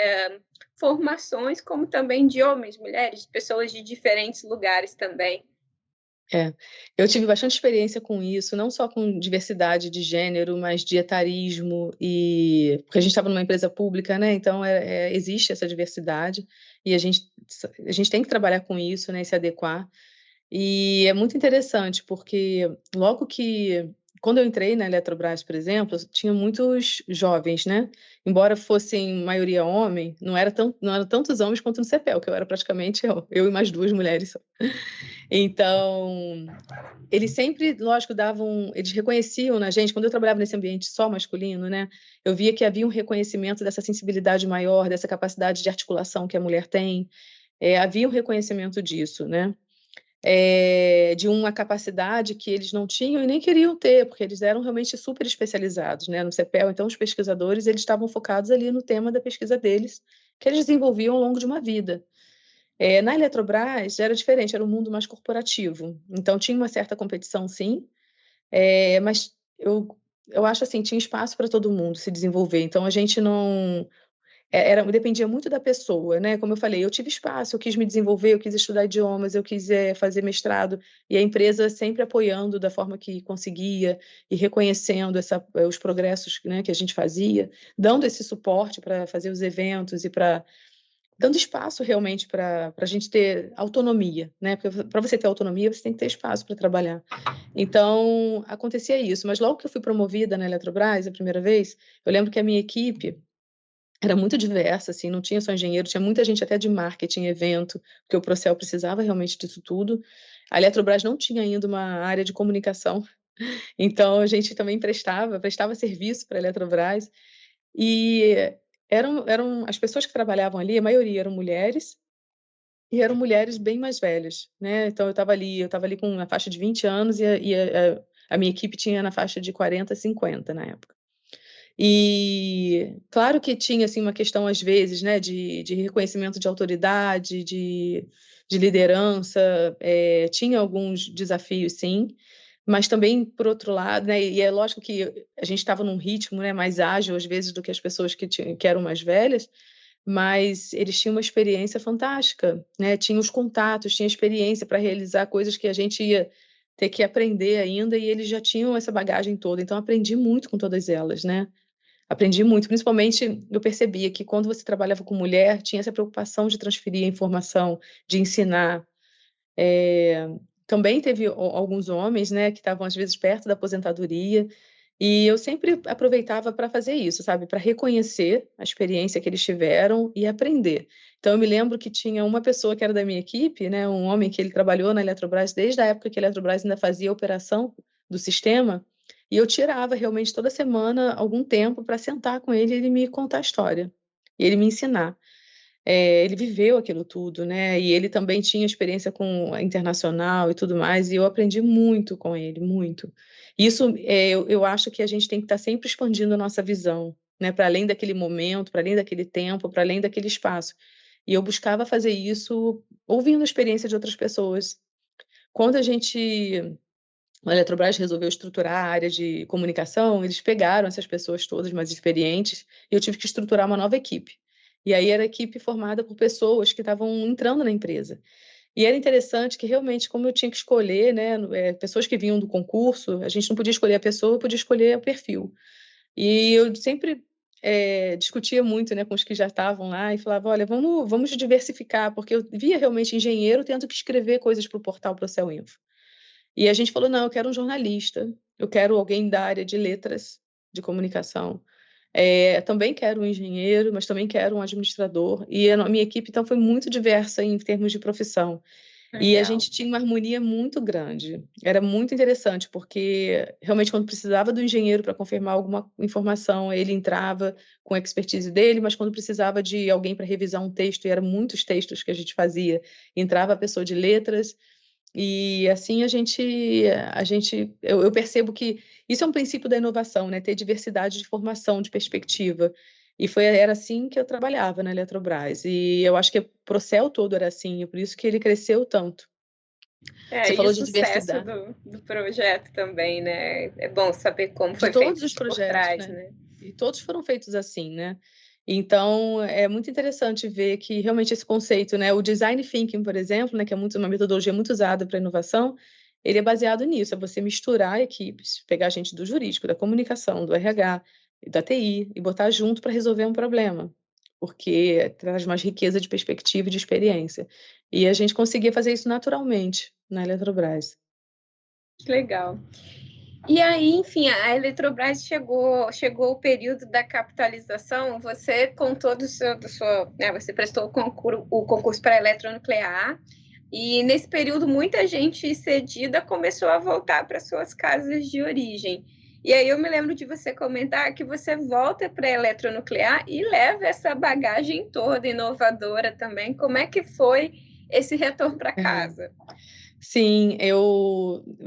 formações, como também de homens, mulheres, pessoas de diferentes lugares também. Eu tive bastante experiência com isso, não só com diversidade de gênero, mas de etarismo, porque a gente estava numa empresa pública, né? Então existe essa diversidade e a gente tem que trabalhar com isso, né? E se adequar. E é muito interessante, porque logo que quando eu entrei na Eletrobras, por exemplo, tinha muitos jovens, né? Embora fossem maioria homem, não eram tantos homens quanto no CEPEL, que eu era praticamente eu e mais duas mulheres só. Então, eles sempre, lógico, eles reconheciam na gente, quando eu trabalhava nesse ambiente só masculino, né? Eu via que havia um reconhecimento dessa sensibilidade maior, dessa capacidade de articulação que a mulher tem. Havia um reconhecimento disso, né? De uma capacidade que eles não tinham e nem queriam ter, porque eles eram realmente super especializados, né, no CEPEL. Então, os pesquisadores, eles estavam focados ali no tema da pesquisa deles, que eles desenvolviam ao longo de uma vida. Na Eletrobras, era diferente, era um mundo mais corporativo. Então, tinha uma certa competição, sim, mas eu acho assim, tinha espaço para todo mundo se desenvolver. Então, a gente não dependia muito da pessoa, né? Como eu falei, eu tive espaço, eu quis me desenvolver, eu quis estudar idiomas, eu quis fazer mestrado, e a empresa sempre apoiando da forma que conseguia e reconhecendo os progressos, né, que a gente fazia, dando esse suporte para fazer os eventos e dando espaço realmente para a gente ter autonomia, né? Porque para você ter autonomia, você tem que ter espaço para trabalhar. Então, acontecia isso. Mas logo que eu fui promovida na Eletrobras, a primeira vez, eu lembro que a minha equipe era muito diversa, assim, não tinha só engenheiro, tinha muita gente até de marketing, evento, porque o Procel precisava realmente disso tudo. A Eletrobras não tinha ainda uma área de comunicação, então a gente também prestava serviço para a Eletrobras, e eram as pessoas que trabalhavam ali, a maioria eram mulheres, e eram mulheres bem mais velhas, né? Então eu estava ali com uma faixa de 20 anos a minha equipe tinha na faixa de 40, 50 na época. E claro que tinha, assim, uma questão às vezes, né, de reconhecimento de autoridade, de liderança, tinha alguns desafios sim, mas também por outro lado, né, e é lógico que a gente estava num ritmo, né, mais ágil às vezes do que as pessoas que eram mais velhas, mas eles tinham uma experiência fantástica, né, tinham os contatos, tinha experiência para realizar coisas que a gente ia ter que aprender ainda, e eles já tinham essa bagagem toda, então aprendi muito com todas elas, né. Aprendi muito, principalmente eu percebia que quando você trabalhava com mulher, tinha essa preocupação de transferir a informação, de ensinar. Também teve alguns homens, né, que estavam às vezes perto da aposentadoria, e eu sempre aproveitava para fazer isso, sabe, para reconhecer a experiência que eles tiveram e aprender. Então eu me lembro que tinha uma pessoa que era da minha equipe, né, um homem que ele trabalhou na Eletrobras desde a época que a Eletrobras ainda fazia a operação do sistema, e eu tirava realmente toda semana algum tempo para sentar com ele e ele me contar a história, e ele me ensinar. ele viveu aquilo tudo, né? E ele também tinha experiência com a internacional e tudo mais, e eu aprendi muito com ele, muito. Isso, eu acho que a gente tem que estar sempre expandindo a nossa visão, né? Para além daquele momento, para além daquele tempo, para além daquele espaço. E eu buscava fazer isso ouvindo a experiência de outras pessoas. Quando a Eletrobras resolveu estruturar a área de comunicação, eles pegaram essas pessoas todas mais experientes e eu tive que estruturar uma nova equipe. E aí era equipe formada por pessoas que estavam entrando na empresa. E era interessante que realmente, como eu tinha que escolher, né, pessoas que vinham do concurso, a gente não podia escolher a pessoa, podia escolher o perfil. E eu sempre discutia muito, né, com os que já estavam lá e falava, olha, vamos diversificar, porque eu via realmente engenheiro tendo que escrever coisas para o portal Procel Info. E a gente falou: não, eu quero um jornalista, eu quero alguém da área de letras, de comunicação. Também quero um engenheiro, mas também quero um administrador. E a minha equipe, então, foi muito diversa em termos de profissão. E a Legal. gente tinha uma harmonia muito grande. Era muito interessante, porque realmente, quando precisava do engenheiro para confirmar alguma informação, ele entrava com a expertise dele, mas quando precisava de alguém para revisar um texto, e eram muitos textos que a gente fazia, entrava a pessoa de letras. E assim eu percebo que isso é um princípio da inovação, né? Ter diversidade de formação, de perspectiva. Era assim que eu trabalhava na Eletrobras. E eu acho que o Procel todo era assim, e por isso que ele cresceu tanto. Você E o falou de sucesso diversidade do projeto também, né? É bom saber como de foi todos feito os isso por projetos, trás, né? né? E todos foram feitos assim, né? Então, é muito interessante ver que realmente esse conceito, né? O design thinking, por exemplo, né? Que é uma metodologia muito usada para inovação, ele é baseado nisso, é você misturar equipes, pegar gente do jurídico, da comunicação, do RH, da TI e botar junto para resolver um problema, porque traz mais riqueza de perspectiva e de experiência. E a gente conseguia fazer isso naturalmente na Eletrobras. Que legal. E aí, enfim, a Eletrobras chegou o período da capitalização. Você contou né, você prestou o concurso para eletronuclear. E nesse período, muita gente cedida começou a voltar para suas casas de origem. E aí eu me lembro de você comentar que você volta para a eletronuclear e leva essa bagagem toda inovadora também. Como é que foi esse retorno para casa? Sim,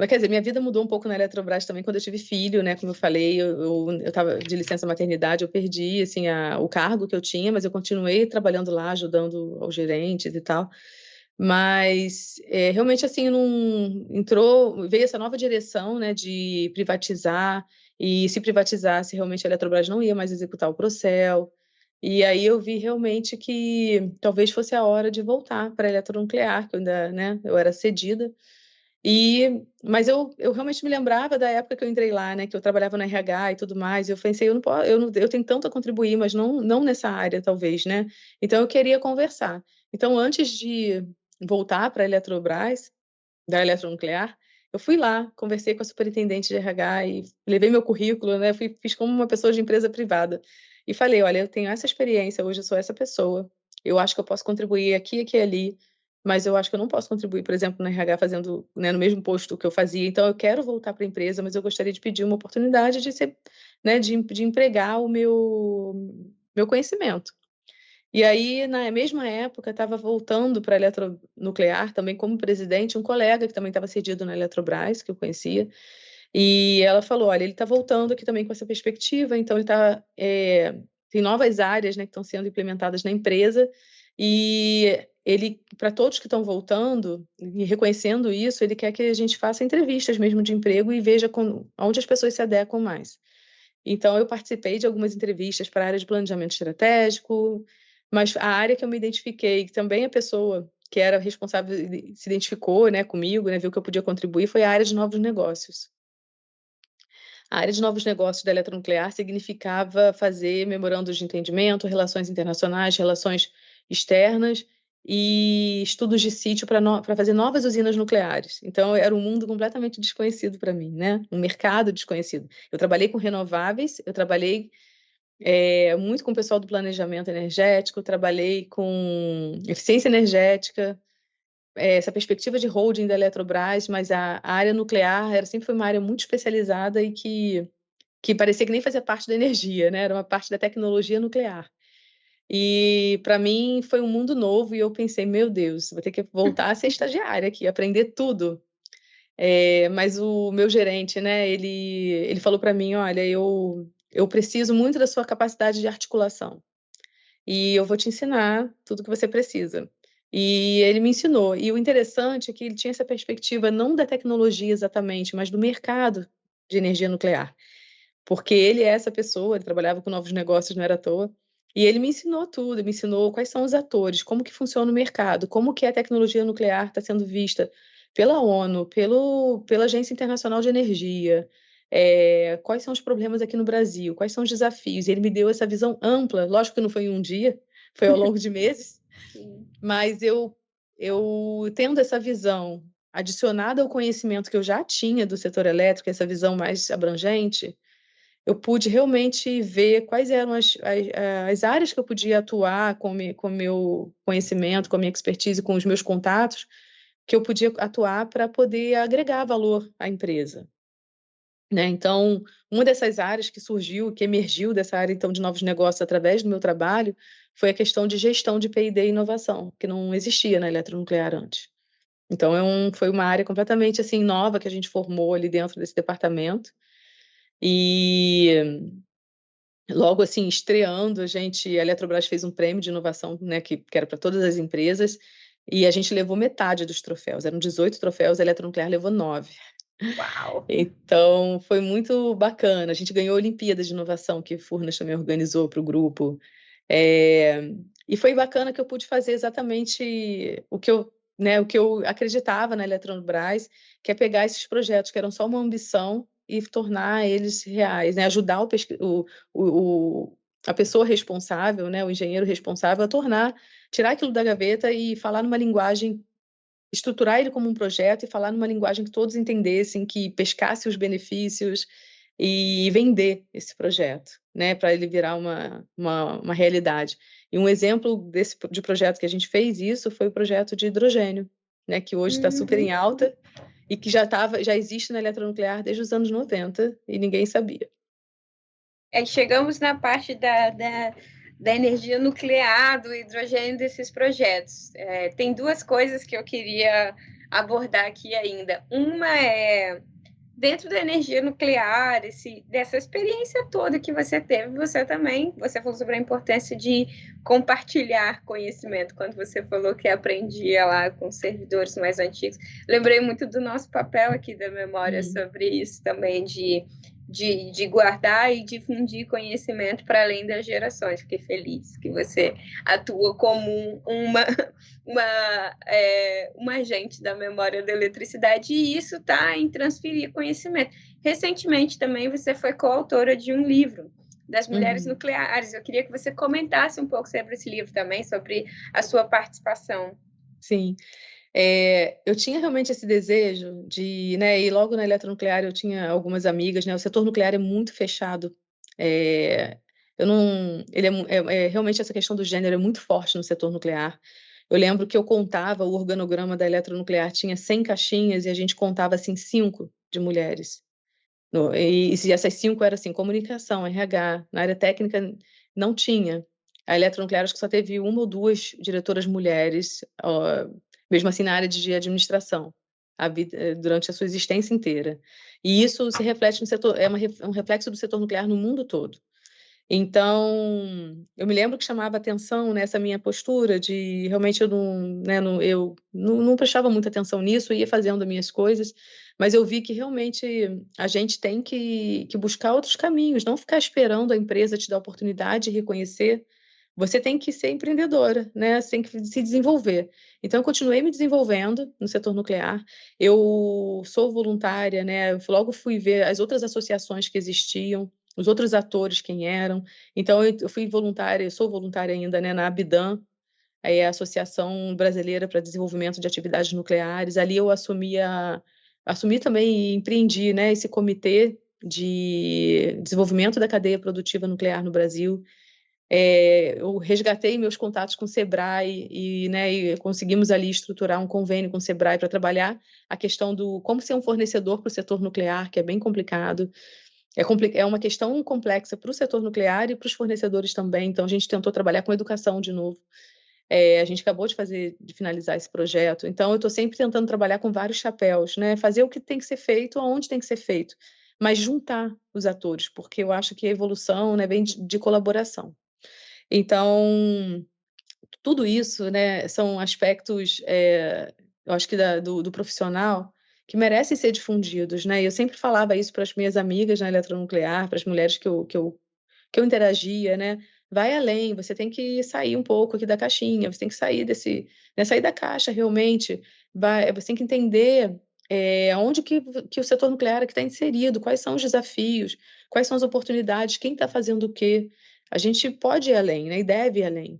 quer dizer, minha vida mudou um pouco na Eletrobras também quando eu tive filho, né? Como eu falei, eu estava de licença maternidade, eu perdi assim o cargo que eu tinha, mas eu continuei trabalhando lá, ajudando aos gerentes e tal. Mas realmente assim não veio essa nova direção, né, de privatizar, e se privatizasse realmente a Eletrobras não ia mais executar o Procel. E aí eu vi realmente que talvez fosse a hora de voltar para a eletronuclear, que eu ainda, né, eu era cedida. Mas eu realmente me lembrava da época que eu entrei lá, né, que eu trabalhava no RH e tudo mais. E eu pensei, eu não posso, eu tenho tanto a contribuir, mas não nessa área, talvez, né? Então eu queria conversar. Então, antes de voltar para a Eletrobras, da eletronuclear, eu fui lá, conversei com a superintendente de RH e levei meu currículo, né? Fiz como uma pessoa de empresa privada. E falei, olha, eu tenho essa experiência, hoje eu sou essa pessoa. Eu acho que eu posso contribuir aqui, aqui e ali, mas eu acho que eu não posso contribuir, por exemplo, no RH fazendo, né, no mesmo posto que eu fazia. Então, eu quero voltar para a empresa, mas eu gostaria de pedir uma oportunidade de ser, né, de empregar o meu conhecimento. E aí, na mesma época, estava voltando para a eletronuclear, também como presidente, um colega que também estava cedido na Eletrobras, que eu conhecia, e ela falou, olha, ele está voltando aqui também com essa perspectiva, então tem novas áreas, né, que estão sendo implementadas na empresa, e ele, para todos que estão voltando, e reconhecendo isso, ele quer que a gente faça entrevistas mesmo de emprego e veja onde as pessoas se adequam mais. Então, eu participei de algumas entrevistas para a área de planejamento estratégico, mas a área que eu me identifiquei, que também a pessoa que era responsável se identificou, né, comigo, né, viu que eu podia contribuir, foi a área de novos negócios. A área de novos negócios da eletronuclear significava fazer memorandos de entendimento, relações internacionais, relações externas e estudos de sítio para fazer novas usinas nucleares. Então, era um mundo completamente desconhecido para mim, né? Um mercado desconhecido. Eu trabalhei com renováveis, eu trabalhei muito com o pessoal do planejamento energético, trabalhei com eficiência energética, essa perspectiva de holding da Eletrobras, mas a área nuclear sempre foi uma área muito especializada e que parecia que nem fazia parte da energia, né? Era uma parte da tecnologia nuclear. E para mim foi um mundo novo e eu pensei, meu Deus, vou ter que voltar a ser estagiária aqui, aprender tudo. Mas o meu gerente, né, ele falou para mim, olha, eu preciso muito da sua capacidade de articulação e eu vou te ensinar tudo que você precisa. E ele me ensinou. E o interessante é que ele tinha essa perspectiva não da tecnologia exatamente, mas do mercado de energia nuclear. Porque ele é essa pessoa, ele trabalhava com novos negócios, não era à toa. E ele me ensinou tudo, me ensinou quais são os atores, como que funciona o mercado, como que a tecnologia nuclear está sendo vista pela ONU, pela Agência Internacional de Energia, quais são os problemas aqui no Brasil, quais são os desafios. E ele me deu essa visão ampla, lógico que não foi em um dia, foi ao longo de meses, mas eu tendo essa visão adicionada ao conhecimento que eu já tinha do setor elétrico, essa visão mais abrangente, eu pude realmente ver quais eram as áreas que eu podia atuar com o meu conhecimento, com a minha expertise, com os meus contatos, que eu podia atuar para poder agregar valor à empresa. Né? Então, uma dessas áreas que surgiu, que emergiu dessa área então de novos negócios através do meu trabalho, foi a questão de gestão de P&D e inovação, que não existia na eletronuclear antes. Então, foi uma área completamente assim nova que a gente formou ali dentro desse departamento. E logo assim, estreando, a Eletrobras fez um prêmio de inovação, né, que era para todas as empresas, e a gente levou metade dos troféus. Eram 18 troféus, a Eletronuclear levou 9. Uau! Então, foi muito bacana. A gente ganhou a Olimpíada de Inovação, que Furnas também organizou para o grupo. E foi bacana que eu pude fazer exatamente o que eu acreditava na Eletrobras, que é pegar esses projetos que eram só uma ambição e tornar eles reais, né? Ajudar a pessoa responsável, né? O engenheiro responsável a tirar aquilo da gaveta e falar numa linguagem, estruturar ele como um projeto e falar numa linguagem que todos entendessem, que pescasse os benefícios e vender esse projeto, né, para ele virar uma realidade. E um exemplo de projeto que a gente fez isso foi o projeto de hidrogênio, né, que hoje está super em alta e que já existe na eletronuclear desde os anos 90 e ninguém sabia. Chegamos na parte da energia nuclear, do hidrogênio desses projetos. Tem duas coisas que eu queria abordar aqui ainda. Uma é, dentro da energia nuclear, dessa experiência toda que você teve, você falou sobre a importância de compartilhar conhecimento, quando você falou que aprendia lá com servidores mais antigos. Lembrei muito do nosso papel aqui da memória sobre isso também, de guardar e difundir conhecimento para além das gerações. Fiquei feliz que você atua como uma agente da memória da eletricidade, e isso está em transferir conhecimento. Recentemente também você foi coautora de um livro das mulheres nucleares. Eu queria que você comentasse um pouco sobre esse livro também, sobre a sua participação. Sim. Eu tinha realmente esse desejo de, né, e logo na eletronuclear eu tinha algumas amigas, né, o setor nuclear é muito fechado, eu não, realmente essa questão do gênero é muito forte no setor nuclear. Eu lembro que eu contava o organograma da eletronuclear, tinha 100 caixinhas e a gente contava assim 5 de mulheres. E essas 5 eram assim, comunicação, RH, na área técnica não tinha. A eletronuclear acho que só teve 1 ou 2 diretoras mulheres, mesmo assim na área de administração, durante a sua existência inteira. E isso se reflete no setor, um reflexo do setor nuclear no mundo todo. Então, eu me lembro que chamava atenção nessa minha postura de realmente eu não prestava muita atenção nisso, ia fazendo as minhas coisas, mas eu vi que realmente a gente tem que buscar outros caminhos, não ficar esperando a empresa te dar a oportunidade de reconhecer. Você tem que ser empreendedora, né? Você tem que se desenvolver. Então, eu continuei me desenvolvendo no setor nuclear. Eu sou voluntária, né? Eu logo fui ver as outras associações que existiam, os outros atores quem eram. Então, eu fui voluntária, eu sou voluntária ainda, né, na ABDAN, é a Associação Brasileira para Desenvolvimento de Atividades Nucleares. Ali eu assumi também e empreendi, né, esse comitê de desenvolvimento da cadeia produtiva nuclear no Brasil. Eu resgatei meus contatos com o Sebrae né, e conseguimos ali estruturar um convênio com o Sebrae para trabalhar a questão do como ser um fornecedor para o setor nuclear, que é bem complicado. É uma questão complexa para o setor nuclear e para os fornecedores também, então a gente tentou trabalhar com educação de novo. A gente acabou de finalizar esse projeto, então eu estou sempre tentando trabalhar com vários chapéus, né? Fazer o que tem que ser feito, aonde tem que ser feito, mas juntar os atores, porque eu acho que a evolução, né, vem de colaboração. Então, tudo isso, né, são aspectos, eu acho que do profissional que merecem ser difundidos, né? E eu sempre falava isso para as minhas amigas na eletronuclear, para as mulheres que eu interagia, né? Vai além, você tem que sair um pouco aqui da caixinha, você tem que sair né, sair da caixa realmente. Você tem que entender onde que o setor nuclear está inserido, quais são os desafios, quais são as oportunidades, quem está fazendo o quê. A gente pode ir além, né? E deve ir além.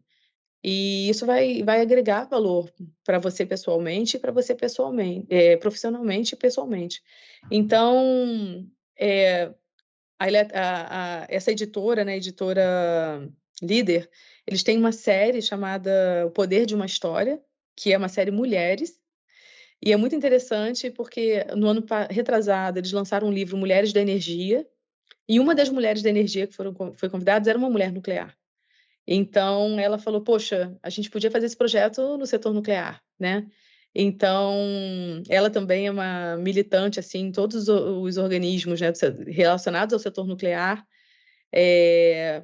E isso vai agregar valor para você pessoalmente, para você pessoalmente, profissionalmente e pessoalmente. Então, é, essa editora, né, editora Líder, eles têm uma série chamada O Poder de uma História, que é uma série Mulheres, e é muito interessante porque no ano retrasado eles lançaram um livro Mulheres da Energia, e uma das mulheres da energia que foi convidadas era uma mulher nuclear. Então ela falou: "Poxa, a gente podia fazer esse projeto no setor nuclear", né. Então, ela também é uma militante, assim, em todos os organismos, né, relacionados ao setor nuclear,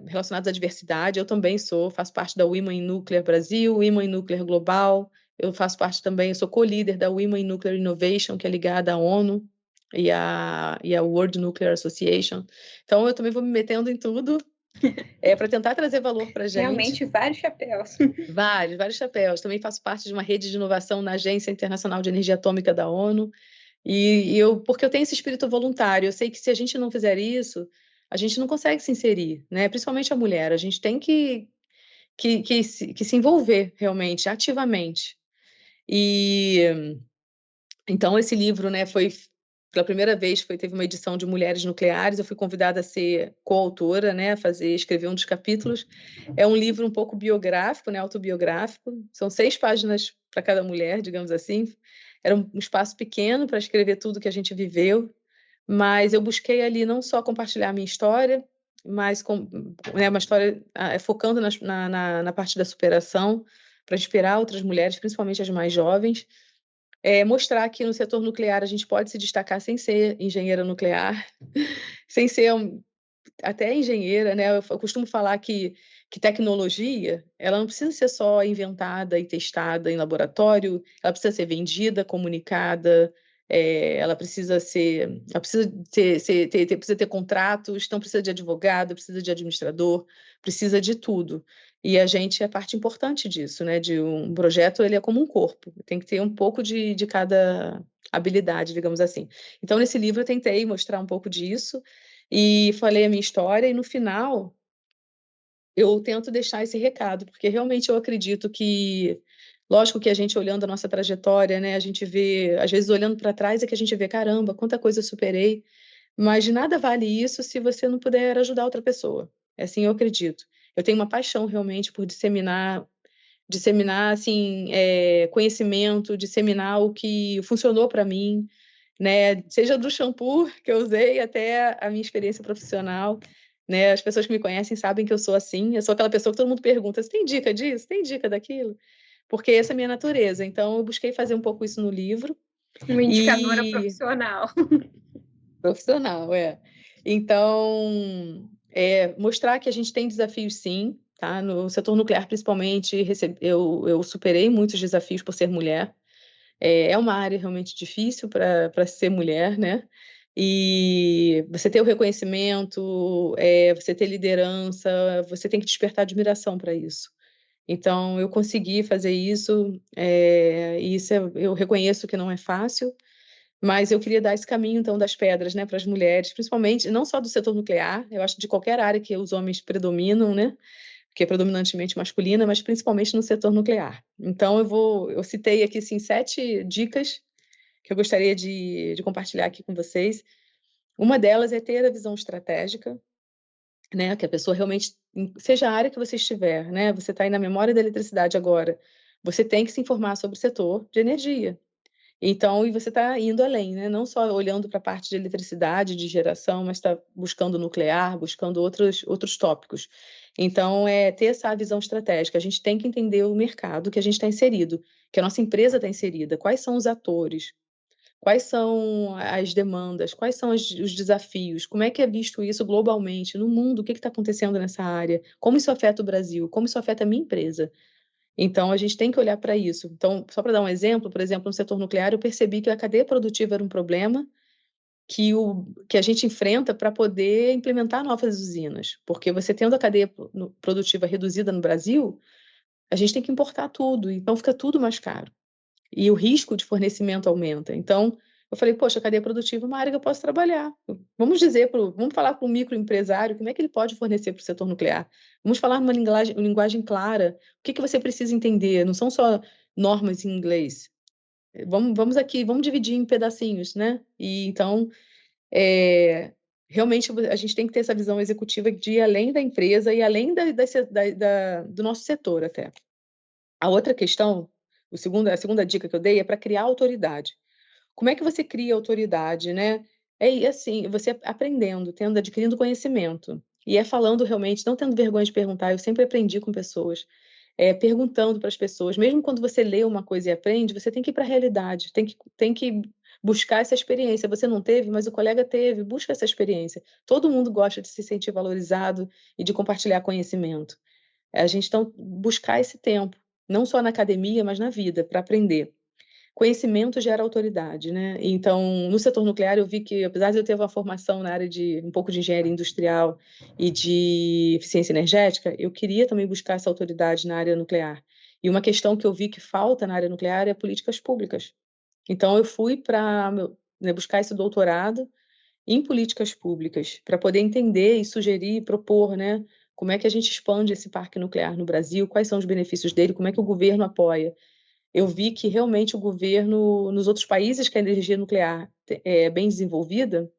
relacionados à diversidade. Eu também faço parte da Women in Nuclear Brasil, Women in Nuclear Global. Eu faço parte também, eu sou co-líder da Women in Nuclear Innovation, que é ligada à ONU e à World Nuclear Association. Então eu também vou me metendo em tudo, para tentar trazer valor pra gente. Realmente, vários chapéus. Vários chapéus. Também faço parte de uma rede de inovação na Agência Internacional de Energia Atômica da ONU. Porque eu tenho esse espírito voluntário, eu sei que se a gente não fizer isso, a gente não consegue se inserir, né? Principalmente a mulher. A gente tem que se envolver realmente, ativamente. E então esse livro, né, foi pela primeira vez teve uma edição de Mulheres Nucleares. Eu fui convidada a ser coautora, né, escrever um dos capítulos. É um livro um pouco biográfico, né, autobiográfico. São 6 páginas para cada mulher, digamos assim. Era um espaço pequeno para escrever tudo que a gente viveu, mas eu busquei ali não só compartilhar a minha história, mas né, uma história focando na parte da superação, para inspirar outras mulheres, principalmente as mais jovens. Mostrar que no setor nuclear a gente pode se destacar sem ser engenheira nuclear, sem ser até engenheira, né? Eu costumo falar que tecnologia, ela não precisa ser só inventada e testada em laboratório, ela precisa ser vendida, comunicada, ela precisa precisa ter contratos, então precisa de advogado, precisa de administrador, precisa de tudo. E a gente é parte importante disso, né? De um projeto, ele é como um corpo, tem que ter um pouco de cada habilidade, digamos assim. Então, nesse livro eu tentei mostrar um pouco disso, e falei a minha história, e no final eu tento deixar esse recado, porque realmente eu acredito que, lógico que a gente olhando a nossa trajetória, né, a gente vê, às vezes olhando para trás é que a gente vê, caramba, quanta coisa eu superei, mas de nada vale isso se você não puder ajudar outra pessoa. É assim eu acredito. Eu tenho uma paixão realmente por disseminar assim, conhecimento, disseminar o que funcionou para mim, né? Seja do shampoo que eu usei até a minha experiência profissional, né? As pessoas que me conhecem sabem que eu sou assim. Eu sou aquela pessoa que todo mundo pergunta: "Você tem dica disso? Tem dica daquilo?" Porque essa é a minha natureza. Então eu busquei fazer um pouco isso no livro Uma indicadora e profissional. profissional, é. Então, mostrar que a gente tem desafios sim, tá? No setor nuclear, principalmente, eu superei muitos desafios por ser mulher. É uma área realmente difícil para ser mulher, né? E você ter o reconhecimento, você ter liderança, você tem que despertar admiração para isso. Então, eu consegui fazer isso, e isso eu reconheço que não é fácil, mas eu queria dar esse caminho, então, das pedras, né, para as mulheres, principalmente, não só do setor nuclear, eu acho de qualquer área que os homens predominam, né? Que é predominantemente masculina, mas principalmente no setor nuclear. Então eu citei aqui, assim, 7 dicas que eu gostaria de compartilhar aqui com vocês. Uma delas é ter a visão estratégica, né, que a pessoa realmente, seja a área que você estiver, né, você está aí na memória da eletricidade agora, você tem que se informar sobre o setor de energia. Então, e você está indo além, né? Não só olhando para a parte de eletricidade, de geração, mas está buscando nuclear, buscando outros tópicos. Então, é ter essa visão estratégica. A gente tem que entender o mercado que a gente está inserido, que a nossa empresa está inserida, quais são os atores, quais são as demandas, quais são os desafios, como é que é visto isso globalmente, no mundo, o que está acontecendo nessa área, como isso afeta o Brasil, como isso afeta a minha empresa. Então, a gente tem que olhar para isso. Então, só para dar um exemplo, por exemplo, no setor nuclear, eu percebi que a cadeia produtiva era um problema que a gente enfrenta para poder implementar novas usinas. Porque você tendo a cadeia produtiva reduzida no Brasil, a gente tem que importar tudo, então fica tudo mais caro. E o risco de fornecimento aumenta. Então, eu falei, poxa, a cadeia produtiva é uma área que eu posso trabalhar. Vamos falar para o microempresário como é que ele pode fornecer para o setor nuclear. Vamos falar numa linguagem clara. O que você precisa entender? Não são só normas em inglês. Vamos dividir em pedacinhos, né? E então, é, realmente a gente tem que ter essa visão executiva de ir além da empresa e além do nosso setor até. A outra questão, a segunda dica que eu dei é para criar autoridade. Como é que você cria autoridade, né? É assim, você aprendendo, adquirindo conhecimento. E é falando realmente, não tendo vergonha de perguntar. Eu sempre aprendi com pessoas, perguntando para as pessoas. Mesmo quando você lê uma coisa e aprende, você tem que ir para a realidade, tem que buscar essa experiência. Você não teve, mas o colega teve. Busca essa experiência. Todo mundo gosta de se sentir valorizado e de compartilhar conhecimento. A gente então buscar esse tempo, não só na academia, mas na vida, para aprender. Conhecimento gera autoridade, né? Então, no setor nuclear, eu vi que, apesar de eu ter uma formação na área de um pouco de engenharia industrial e de eficiência energética, eu queria também buscar essa autoridade na área nuclear. E uma questão que eu vi que falta na área nuclear é políticas públicas. Então, eu fui para buscar esse doutorado em políticas públicas, para poder entender e sugerir e propor, né, como é que a gente expande esse parque nuclear no Brasil, quais são os benefícios dele, como é que o governo apoia. Eu vi que realmente o governo, nos outros países que a energia nuclear é bem desenvolvida,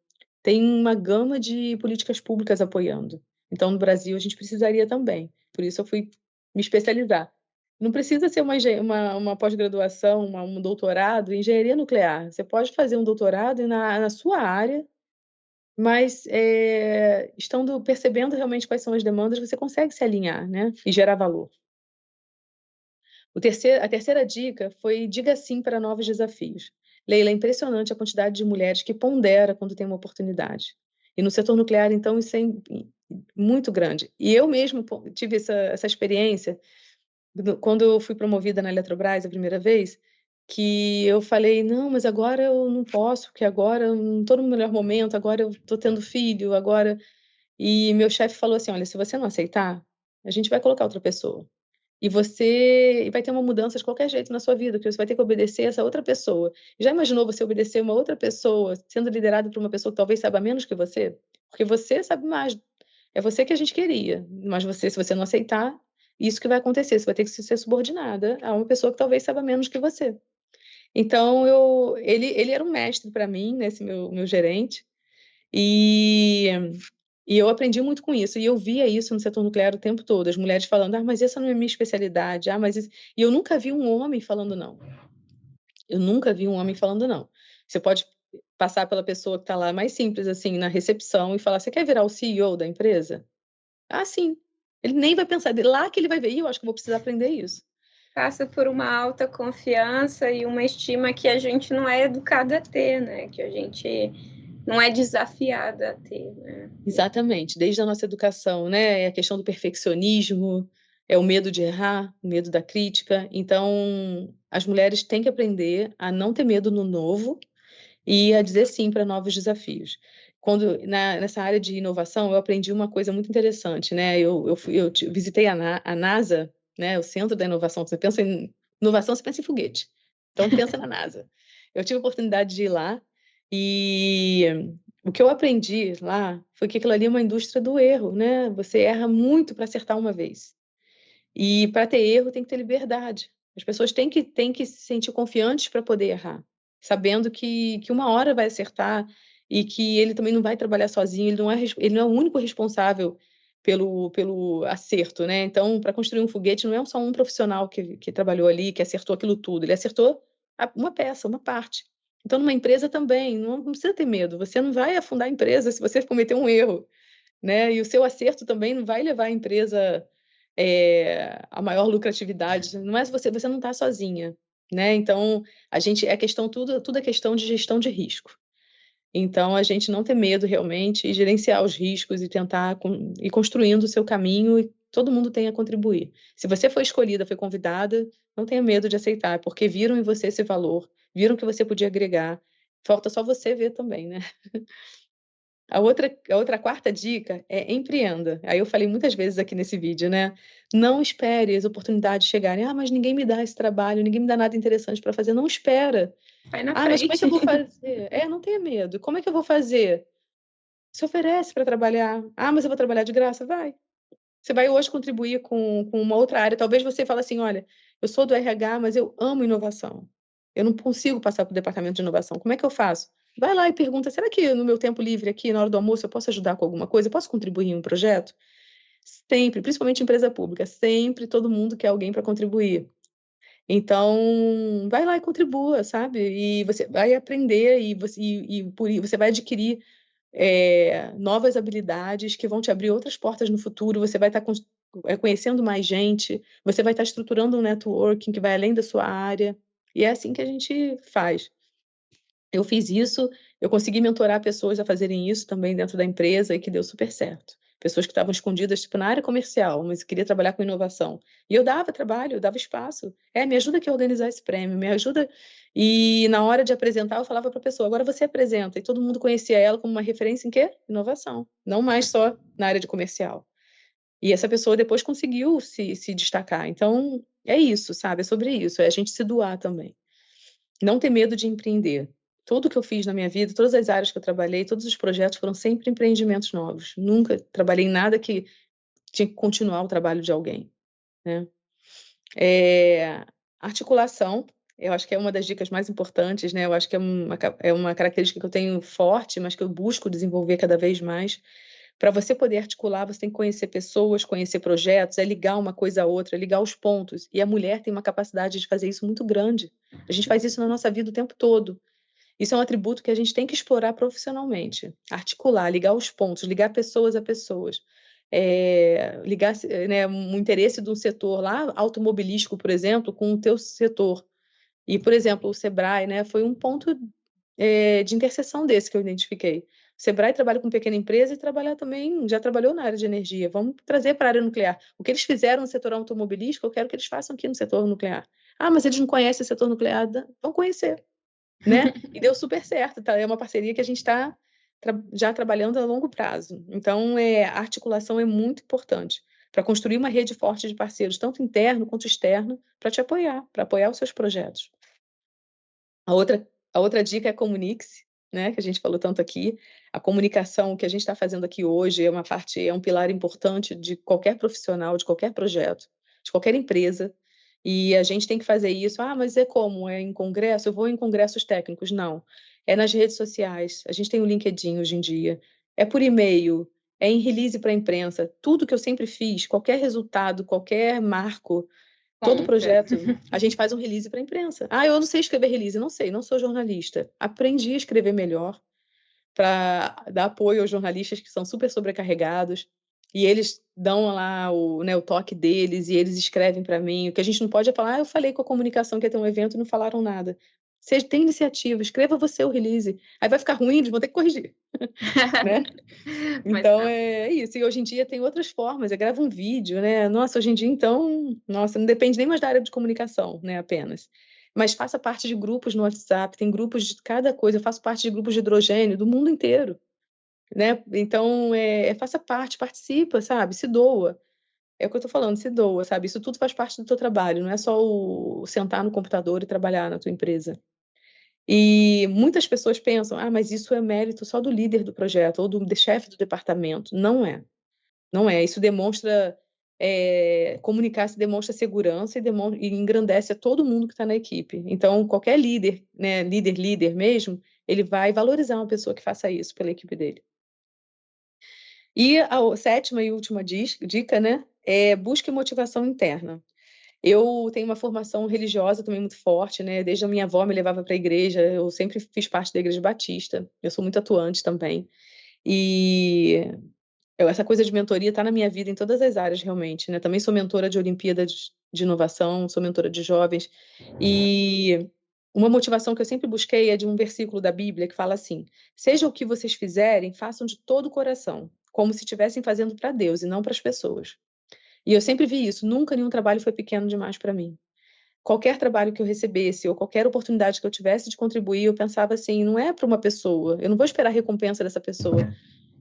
tem uma gama de políticas públicas apoiando. Então, no Brasil, a gente precisaria também. Por isso, eu fui me especializar. Não precisa ser uma pós-graduação, um doutorado em engenharia nuclear. Você pode fazer um doutorado na sua área, mas estando percebendo realmente quais são as demandas, você consegue se alinhar, né? E gerar valor. A terceira dica foi diga sim para novos desafios. Leila, é impressionante a quantidade de mulheres que pondera quando tem uma oportunidade. E no setor nuclear, então, isso é muito grande. E eu mesmo tive essa experiência quando eu fui promovida na Eletrobras a primeira vez, que eu falei, não, mas agora eu não posso, porque agora eu não estou no melhor momento, agora eu estou tendo filho, agora... E meu chefe falou assim, olha, se você não aceitar, a gente vai colocar outra pessoa. E você vai ter uma mudança de qualquer jeito na sua vida, porque você vai ter que obedecer essa outra pessoa. Já imaginou você obedecer uma outra pessoa, sendo liderado por uma pessoa que talvez saiba menos que você? Porque você sabe mais. É você que a gente queria, mas você, se você não aceitar, isso que vai acontecer. Você vai ter que ser subordinada a uma pessoa que talvez saiba menos que você. Então, ele era um mestre para mim, né, esse meu gerente, e eu aprendi muito com isso, e eu via isso no setor nuclear o tempo todo, as mulheres falando, mas essa não é minha especialidade, mas isso... E eu nunca vi um homem falando não. Eu nunca vi um homem falando não. Você pode passar pela pessoa que está lá, mais simples, assim, na recepção, e falar, você quer virar o CEO da empresa? Ah, sim. Ele nem vai pensar, de lá que ele vai ver, eu acho que eu vou precisar aprender isso. Passa por uma alta confiança e uma estima que a gente não é educada a ter, né? Que a gente não é desafiada a ter, né? Exatamente, desde a nossa educação, né? É a questão do perfeccionismo, é o medo de errar, o medo da crítica. Então, as mulheres têm que aprender a não ter medo no novo e a dizer sim para novos desafios. Nessa área de inovação, eu aprendi uma coisa muito interessante, né? Eu visitei a NASA, né? O Centro da Inovação. Você pensa em inovação, você pensa em foguete. Então, pensa na NASA. Eu tive a oportunidade de ir lá e o que eu aprendi lá foi que aquilo ali é uma indústria do erro, né? Você erra muito para acertar uma vez. E para ter erro tem que ter liberdade. As pessoas têm que se sentir confiantes para poder errar, sabendo que uma hora vai acertar e que ele também não vai trabalhar sozinho, ele não é o único responsável pelo acerto, né? Então, para construir um foguete, não é só um profissional que trabalhou ali, que acertou aquilo tudo, ele acertou uma peça, uma parte. Então, numa empresa também, não precisa ter medo. Você não vai afundar a empresa se você cometer um erro, né? E o seu acerto também não vai levar a empresa a maior lucratividade. Não é você não está sozinha, né? Então, é questão, tudo é questão de gestão de risco. Então, a gente não ter medo realmente e gerenciar os riscos e tentar ir construindo o seu caminho e todo mundo tem a contribuir. Se você foi escolhida, foi convidada, não tenha medo de aceitar, porque viram em você esse valor, viram que você podia agregar. Falta só você ver também, né? A quarta dica é empreenda. Aí eu falei muitas vezes aqui nesse vídeo, né? Não espere as oportunidades chegarem. Ah, mas ninguém me dá esse trabalho, ninguém me dá nada interessante para fazer. Não espera. Vai na Ah, mas como é que eu frente. vou fazer? Não tenha medo. Como é que eu vou fazer? Se oferece para trabalhar. Ah, mas eu vou trabalhar de graça? Vai. Você vai hoje contribuir com uma outra área. Talvez você fale assim, olha, eu sou do RH, mas eu amo inovação. Eu não consigo passar para o departamento de inovação. Como é que eu faço? Vai lá e pergunta, será que no meu tempo livre aqui, na hora do almoço, eu posso ajudar com alguma coisa? Eu posso contribuir em um projeto? Sempre, principalmente em empresa pública, sempre todo mundo quer alguém para contribuir. Então, vai lá e contribua, sabe? E você vai aprender você vai adquirir novas habilidades que vão te abrir outras portas no futuro. Você vai estar conhecendo mais gente, você vai estar estruturando um networking que vai além da sua área. E é assim que a gente faz. Eu fiz isso, eu consegui mentorar pessoas a fazerem isso também dentro da empresa e que deu super certo. Pessoas que estavam escondidas, tipo, na área comercial, mas queria trabalhar com inovação. E eu dava trabalho, eu dava espaço. Me ajuda aqui a organizar esse prêmio, me ajuda. E na hora de apresentar, eu falava para a pessoa, agora você apresenta. E todo mundo conhecia ela como uma referência em quê? Inovação. Não mais só na área de comercial. E essa pessoa depois conseguiu se destacar. Então, é isso, sabe? É sobre isso, é a gente se doar também. Não ter medo de empreender. Tudo que eu fiz na minha vida, todas as áreas que eu trabalhei, todos os projetos foram sempre empreendimentos novos. Nunca trabalhei em nada que tinha que continuar o trabalho de alguém, né? Articulação, eu acho que é uma das dicas mais importantes, né? Eu acho que é uma característica que eu tenho forte, mas que eu busco desenvolver cada vez mais. Para você poder articular, você tem que conhecer pessoas, conhecer projetos, é ligar uma coisa a outra, é ligar os pontos. E a mulher tem uma capacidade de fazer isso muito grande. A gente faz isso na nossa vida o tempo todo. Isso é um atributo que a gente tem que explorar profissionalmente. Articular, ligar os pontos, ligar pessoas a pessoas. Ligar, né, um interesse de um setor lá, automobilístico, por exemplo, com o teu setor. E, por exemplo, o Sebrae, né, foi um ponto de interseção desse que eu identifiquei. O Sebrae trabalha com pequena empresa e trabalha também, já trabalhou na área de energia. Vamos trazer para a área nuclear. O que eles fizeram no setor automobilístico, eu quero que eles façam aqui no setor nuclear. Ah, mas eles não conhecem o setor nuclear. Vão conhecer, né? E deu super certo, tá? É uma parceria que a gente está já trabalhando a longo prazo. Então, a articulação é muito importante para construir uma rede forte de parceiros, tanto interno quanto externo, para apoiar os seus projetos. A outra dica é comunique-se, né? Que a gente falou tanto aqui. A comunicação, o que a gente está fazendo aqui hoje, é um pilar importante de qualquer profissional, de qualquer projeto, de qualquer empresa. E a gente tem que fazer isso. Ah, mas é como? É em congresso? Eu vou em congressos técnicos? Não. É nas redes sociais. A gente tem o LinkedIn hoje em dia. É por e-mail. É em release para a imprensa. Tudo que eu sempre fiz, qualquer resultado, qualquer marco, todo Conta. projeto, a gente faz um release para a imprensa. Ah, eu não sei escrever release. Não sei, não sou jornalista. Aprendi a escrever melhor para dar apoio aos jornalistas que são super sobrecarregados. E eles dão lá o toque deles e eles escrevem para mim. O que a gente não pode é falar, eu falei com a comunicação que ia ter um evento e não falaram nada. Você tem iniciativa, escreva você o release. Aí vai ficar ruim, eles vão ter que corrigir, né? Mas Então não. é isso. E hoje em dia tem outras formas. Eu gravo um vídeo, né? Nossa, hoje em dia, então, nossa, não depende nem mais da área de comunicação, né? Apenas. Mas faça parte de grupos no WhatsApp, tem grupos de cada coisa. Eu faço parte de grupos de hidrogênio do mundo inteiro, né? Então, faça parte, participa, sabe? Se doa. É o que eu tô falando, se doa, sabe? Isso tudo faz parte do teu trabalho, não é só o sentar no computador e trabalhar na tua empresa. E muitas pessoas pensam, ah, mas isso é mérito só do líder do projeto ou do chefe do departamento. Não é. Não é. Isso demonstra, comunicar se demonstra segurança e engrandece a todo mundo que está na equipe. Então, qualquer líder, né, líder mesmo, ele vai valorizar uma pessoa que faça isso pela equipe dele. E a sétima e última dica, né, é busque motivação interna. Eu tenho uma formação religiosa também muito forte, né? Desde a minha avó me levava para a igreja, eu sempre fiz parte da Igreja Batista. Eu sou muito atuante também. E essa coisa de mentoria está na minha vida em todas as áreas, realmente, né? Também sou mentora de Olimpíadas de Inovação, sou mentora de jovens. E uma motivação que eu sempre busquei é de um versículo da Bíblia que fala assim: seja o que vocês fizerem, façam de todo o coração, como se estivessem fazendo para Deus e não para as pessoas. E eu sempre vi isso, nunca nenhum trabalho foi pequeno demais para mim. Qualquer trabalho que eu recebesse ou qualquer oportunidade que eu tivesse de contribuir, eu pensava assim, não é para uma pessoa, eu não vou esperar a recompensa dessa pessoa.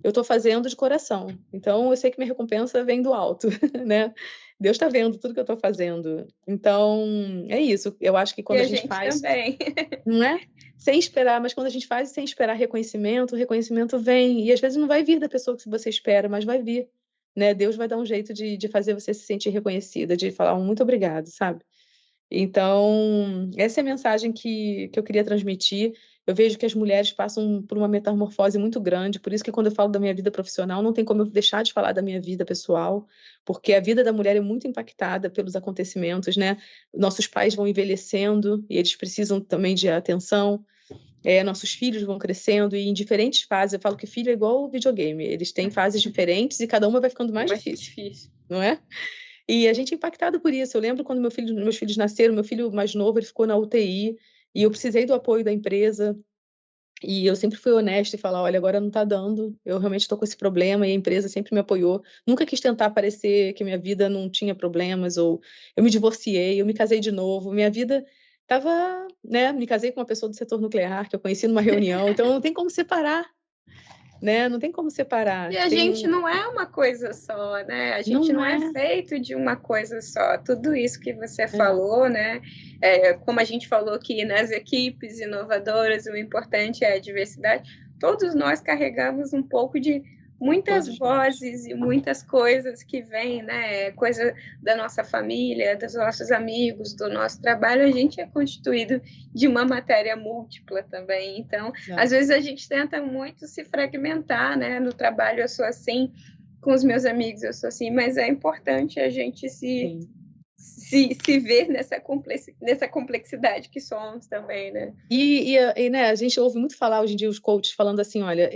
Eu estou fazendo de coração. Então, eu sei que minha recompensa vem do alto, né? Deus está vendo tudo que eu estou fazendo. Então, é isso. Eu acho que E quando a a gente gente faz, também. não é? Sem esperar, mas quando a gente faz sem esperar reconhecimento, o reconhecimento vem. E às vezes não vai vir da pessoa que você espera, mas vai vir. Né? Deus vai dar um jeito de fazer você se sentir reconhecida, de falar um muito obrigado, sabe? Então, essa é a mensagem que eu queria transmitir. Eu vejo que as mulheres passam por uma metamorfose muito grande, por isso que quando eu falo da minha vida profissional, não tem como eu deixar de falar da minha vida pessoal, porque a vida da mulher é muito impactada pelos acontecimentos, né? Nossos pais vão envelhecendo e eles precisam também de atenção. Nossos filhos vão crescendo e em diferentes fases. Eu falo que filho é igual videogame, eles têm fases diferentes e cada uma vai ficando mais Mais difícil, difícil. não é? E a gente é impactado por isso. Eu lembro quando meus filhos nasceram, meu filho mais novo, ele ficou na UTI e eu precisei do apoio da empresa. E eu sempre fui honesta e falar, olha, agora não está dando, eu realmente estou com esse problema e a empresa sempre me apoiou. Nunca quis tentar parecer que minha vida não tinha problemas ou eu me divorciei, eu me casei de novo. Minha vida estava, né? Me casei com uma pessoa do setor nuclear que eu conheci numa reunião, então não tem como separar, né? Não tem como separar. E a Tem gente um... não é uma coisa só, né? A gente Não não é é. feito de uma coisa só. Tudo isso que você É. falou, né? Como a gente falou aqui nas equipes inovadoras, o importante é a diversidade. Todos nós carregamos um pouco de muitas Todos nós. vozes e muitas coisas que vêm, né? Coisa da nossa família, dos nossos amigos, do nosso trabalho. A gente é constituído de uma matéria múltipla também. Então, às vezes a gente tenta muito se fragmentar, né? No trabalho eu sou assim, com os meus amigos eu sou assim, mas é importante a gente Sim. se ver nessa complexidade que somos também, né? Né, a gente ouve muito falar hoje em dia os coaches falando assim, olha,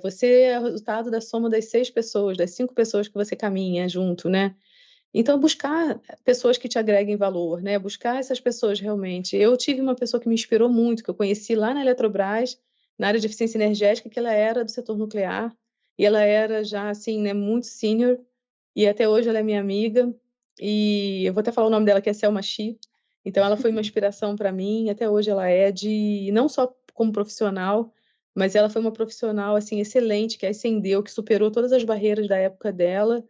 você é o resultado da soma das 6 pessoas, das 5 pessoas que você caminha junto, né? Então, buscar pessoas que te agreguem valor, né? Buscar essas pessoas realmente. Eu tive uma pessoa que me inspirou muito, que eu conheci lá na Eletrobras, na área de eficiência energética, que ela era do setor nuclear, e ela era já, assim, né, muito sênior, e até hoje ela é minha amiga, e eu vou até falar o nome dela, que é Selma Chi. Então, ela foi uma inspiração para mim, até hoje ela é de, não só como profissional, mas ela foi uma profissional, assim, excelente, que ascendeu, que superou todas as barreiras da época dela,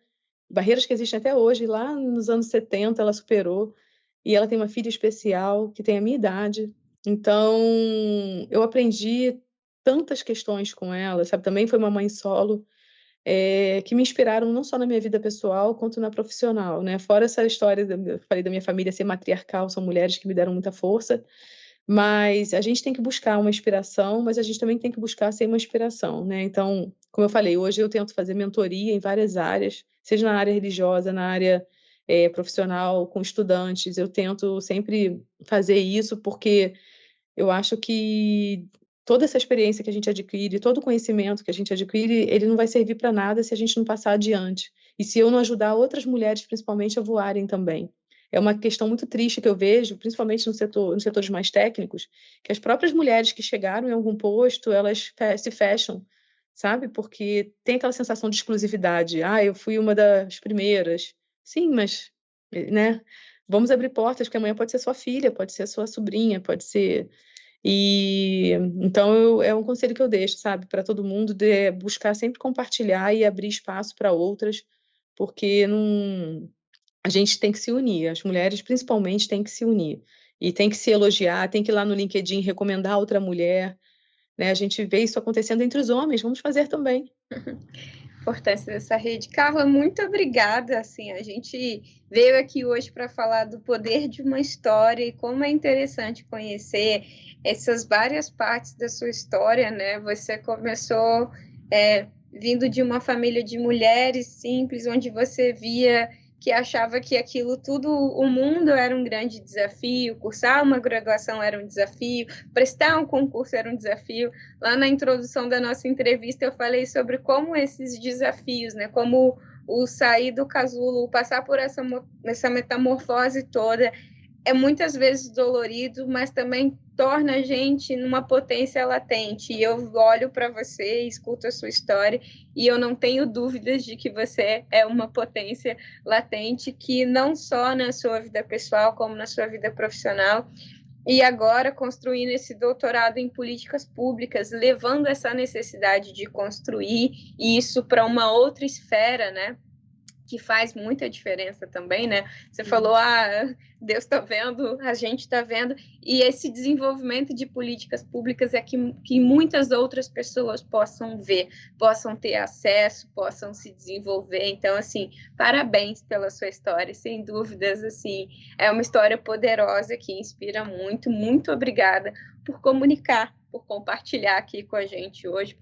barreiras que existem até hoje, lá nos anos 70 ela superou, e ela tem uma filha especial que tem a minha idade. Então, eu aprendi tantas questões com ela, sabe? Também foi uma mãe solo, que me inspiraram não só na minha vida pessoal, quanto na profissional, né? Fora essa história, eu falei da minha família ser matriarcal, são mulheres que me deram muita força, mas a gente tem que buscar uma inspiração, mas a gente também tem que buscar ser uma inspiração, né? Então, como eu falei, hoje eu tento fazer mentoria em várias áreas, seja na área religiosa, na área profissional, com estudantes. Eu tento sempre fazer isso porque eu acho que toda essa experiência que a gente adquire, todo o conhecimento que a gente adquire, ele não vai servir para nada se a gente não passar adiante. E se eu não ajudar outras mulheres, principalmente, a voarem também. É uma questão muito triste que eu vejo, principalmente no setor, nos setores mais técnicos, que as próprias mulheres que chegaram em algum posto, elas se fecham, sabe? Porque tem aquela sensação de exclusividade. Ah, eu fui uma das primeiras. Sim, mas, né? Vamos abrir portas, porque amanhã pode ser sua filha, pode ser sua sobrinha, pode ser. E então é um conselho que eu deixo, sabe, para todo mundo, de buscar sempre compartilhar e abrir espaço para outras, porque não, a gente tem que se unir, as mulheres principalmente têm que se unir e tem que se elogiar, tem que ir lá no LinkedIn recomendar outra mulher, né? A gente vê isso acontecendo entre os homens, vamos fazer também. Importância dessa rede. Carla, muito obrigada. Assim, a gente veio aqui hoje para falar do poder de uma história e como é interessante conhecer essas várias partes da sua história, né? Você começou vindo de uma família de mulheres simples, onde você via que achava que aquilo tudo, o mundo era um grande desafio, cursar uma graduação era um desafio, prestar um concurso era um desafio. Lá na introdução da nossa entrevista eu falei sobre como esses desafios, né, como o sair do casulo, o passar por essa metamorfose toda, é muitas vezes dolorido, mas também torna a gente numa potência latente. E eu olho para você, escuto a sua história, e eu não tenho dúvidas de que você é uma potência latente, que não só na sua vida pessoal, como na sua vida profissional, e agora construindo esse doutorado em políticas públicas, levando essa necessidade de construir isso para uma outra esfera, né? Que faz muita diferença também, né? Você falou, Deus está vendo, a gente está vendo, e esse desenvolvimento de políticas públicas é que muitas outras pessoas possam ver, possam ter acesso, possam se desenvolver. Então, assim, parabéns pela sua história, sem dúvidas, assim, é uma história poderosa que inspira muito. Muito obrigada por comunicar, por compartilhar aqui com a gente hoje,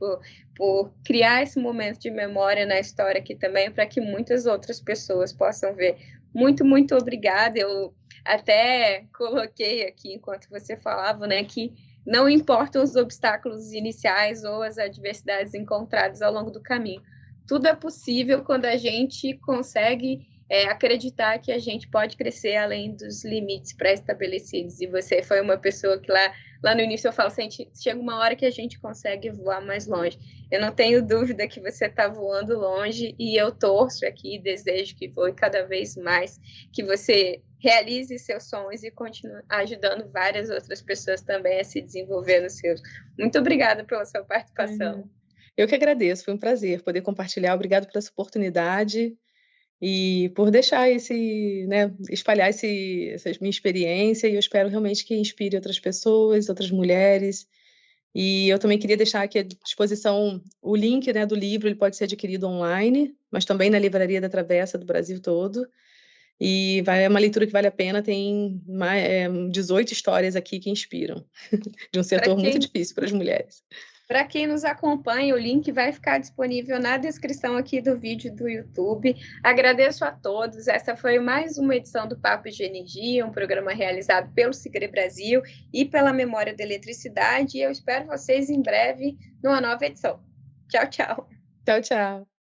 por criar esse momento de memória na história aqui também, para que muitas outras pessoas possam ver. Muito, muito obrigada. Eu até coloquei aqui, enquanto você falava, né, que não importam os obstáculos iniciais ou as adversidades encontradas ao longo do caminho. Tudo é possível quando a gente consegue acreditar que a gente pode crescer além dos limites pré-estabelecidos. E você foi uma pessoa que lá no início eu falo, chega uma hora que a gente consegue voar mais longe. Eu não tenho dúvida que você está voando longe, e eu torço aqui, desejo que voe cada vez mais, que você realize seus sonhos e continue ajudando várias outras pessoas também a se desenvolver nos seus. Muito obrigada pela sua participação. Eu que agradeço, foi um prazer poder compartilhar. Obrigado por essa oportunidade e por deixar espalhar essa minha experiência, e eu espero realmente que inspire outras pessoas, outras mulheres. E eu também queria deixar aqui à disposição o link, né, do livro. Ele pode ser adquirido online, mas também na Livraria da Travessa do Brasil todo. E é uma leitura que vale a pena, tem 18 histórias aqui que inspiram, de um setor muito difícil para as mulheres. Para quem nos acompanha, o link vai ficar disponível na descrição aqui do vídeo do YouTube. Agradeço a todos. Essa foi mais uma edição do Papo de Energia, um programa realizado pelo Sicredi Brasil e pela Memória da Eletricidade. E eu espero vocês em breve numa nova edição. Tchau, tchau. Tchau, tchau.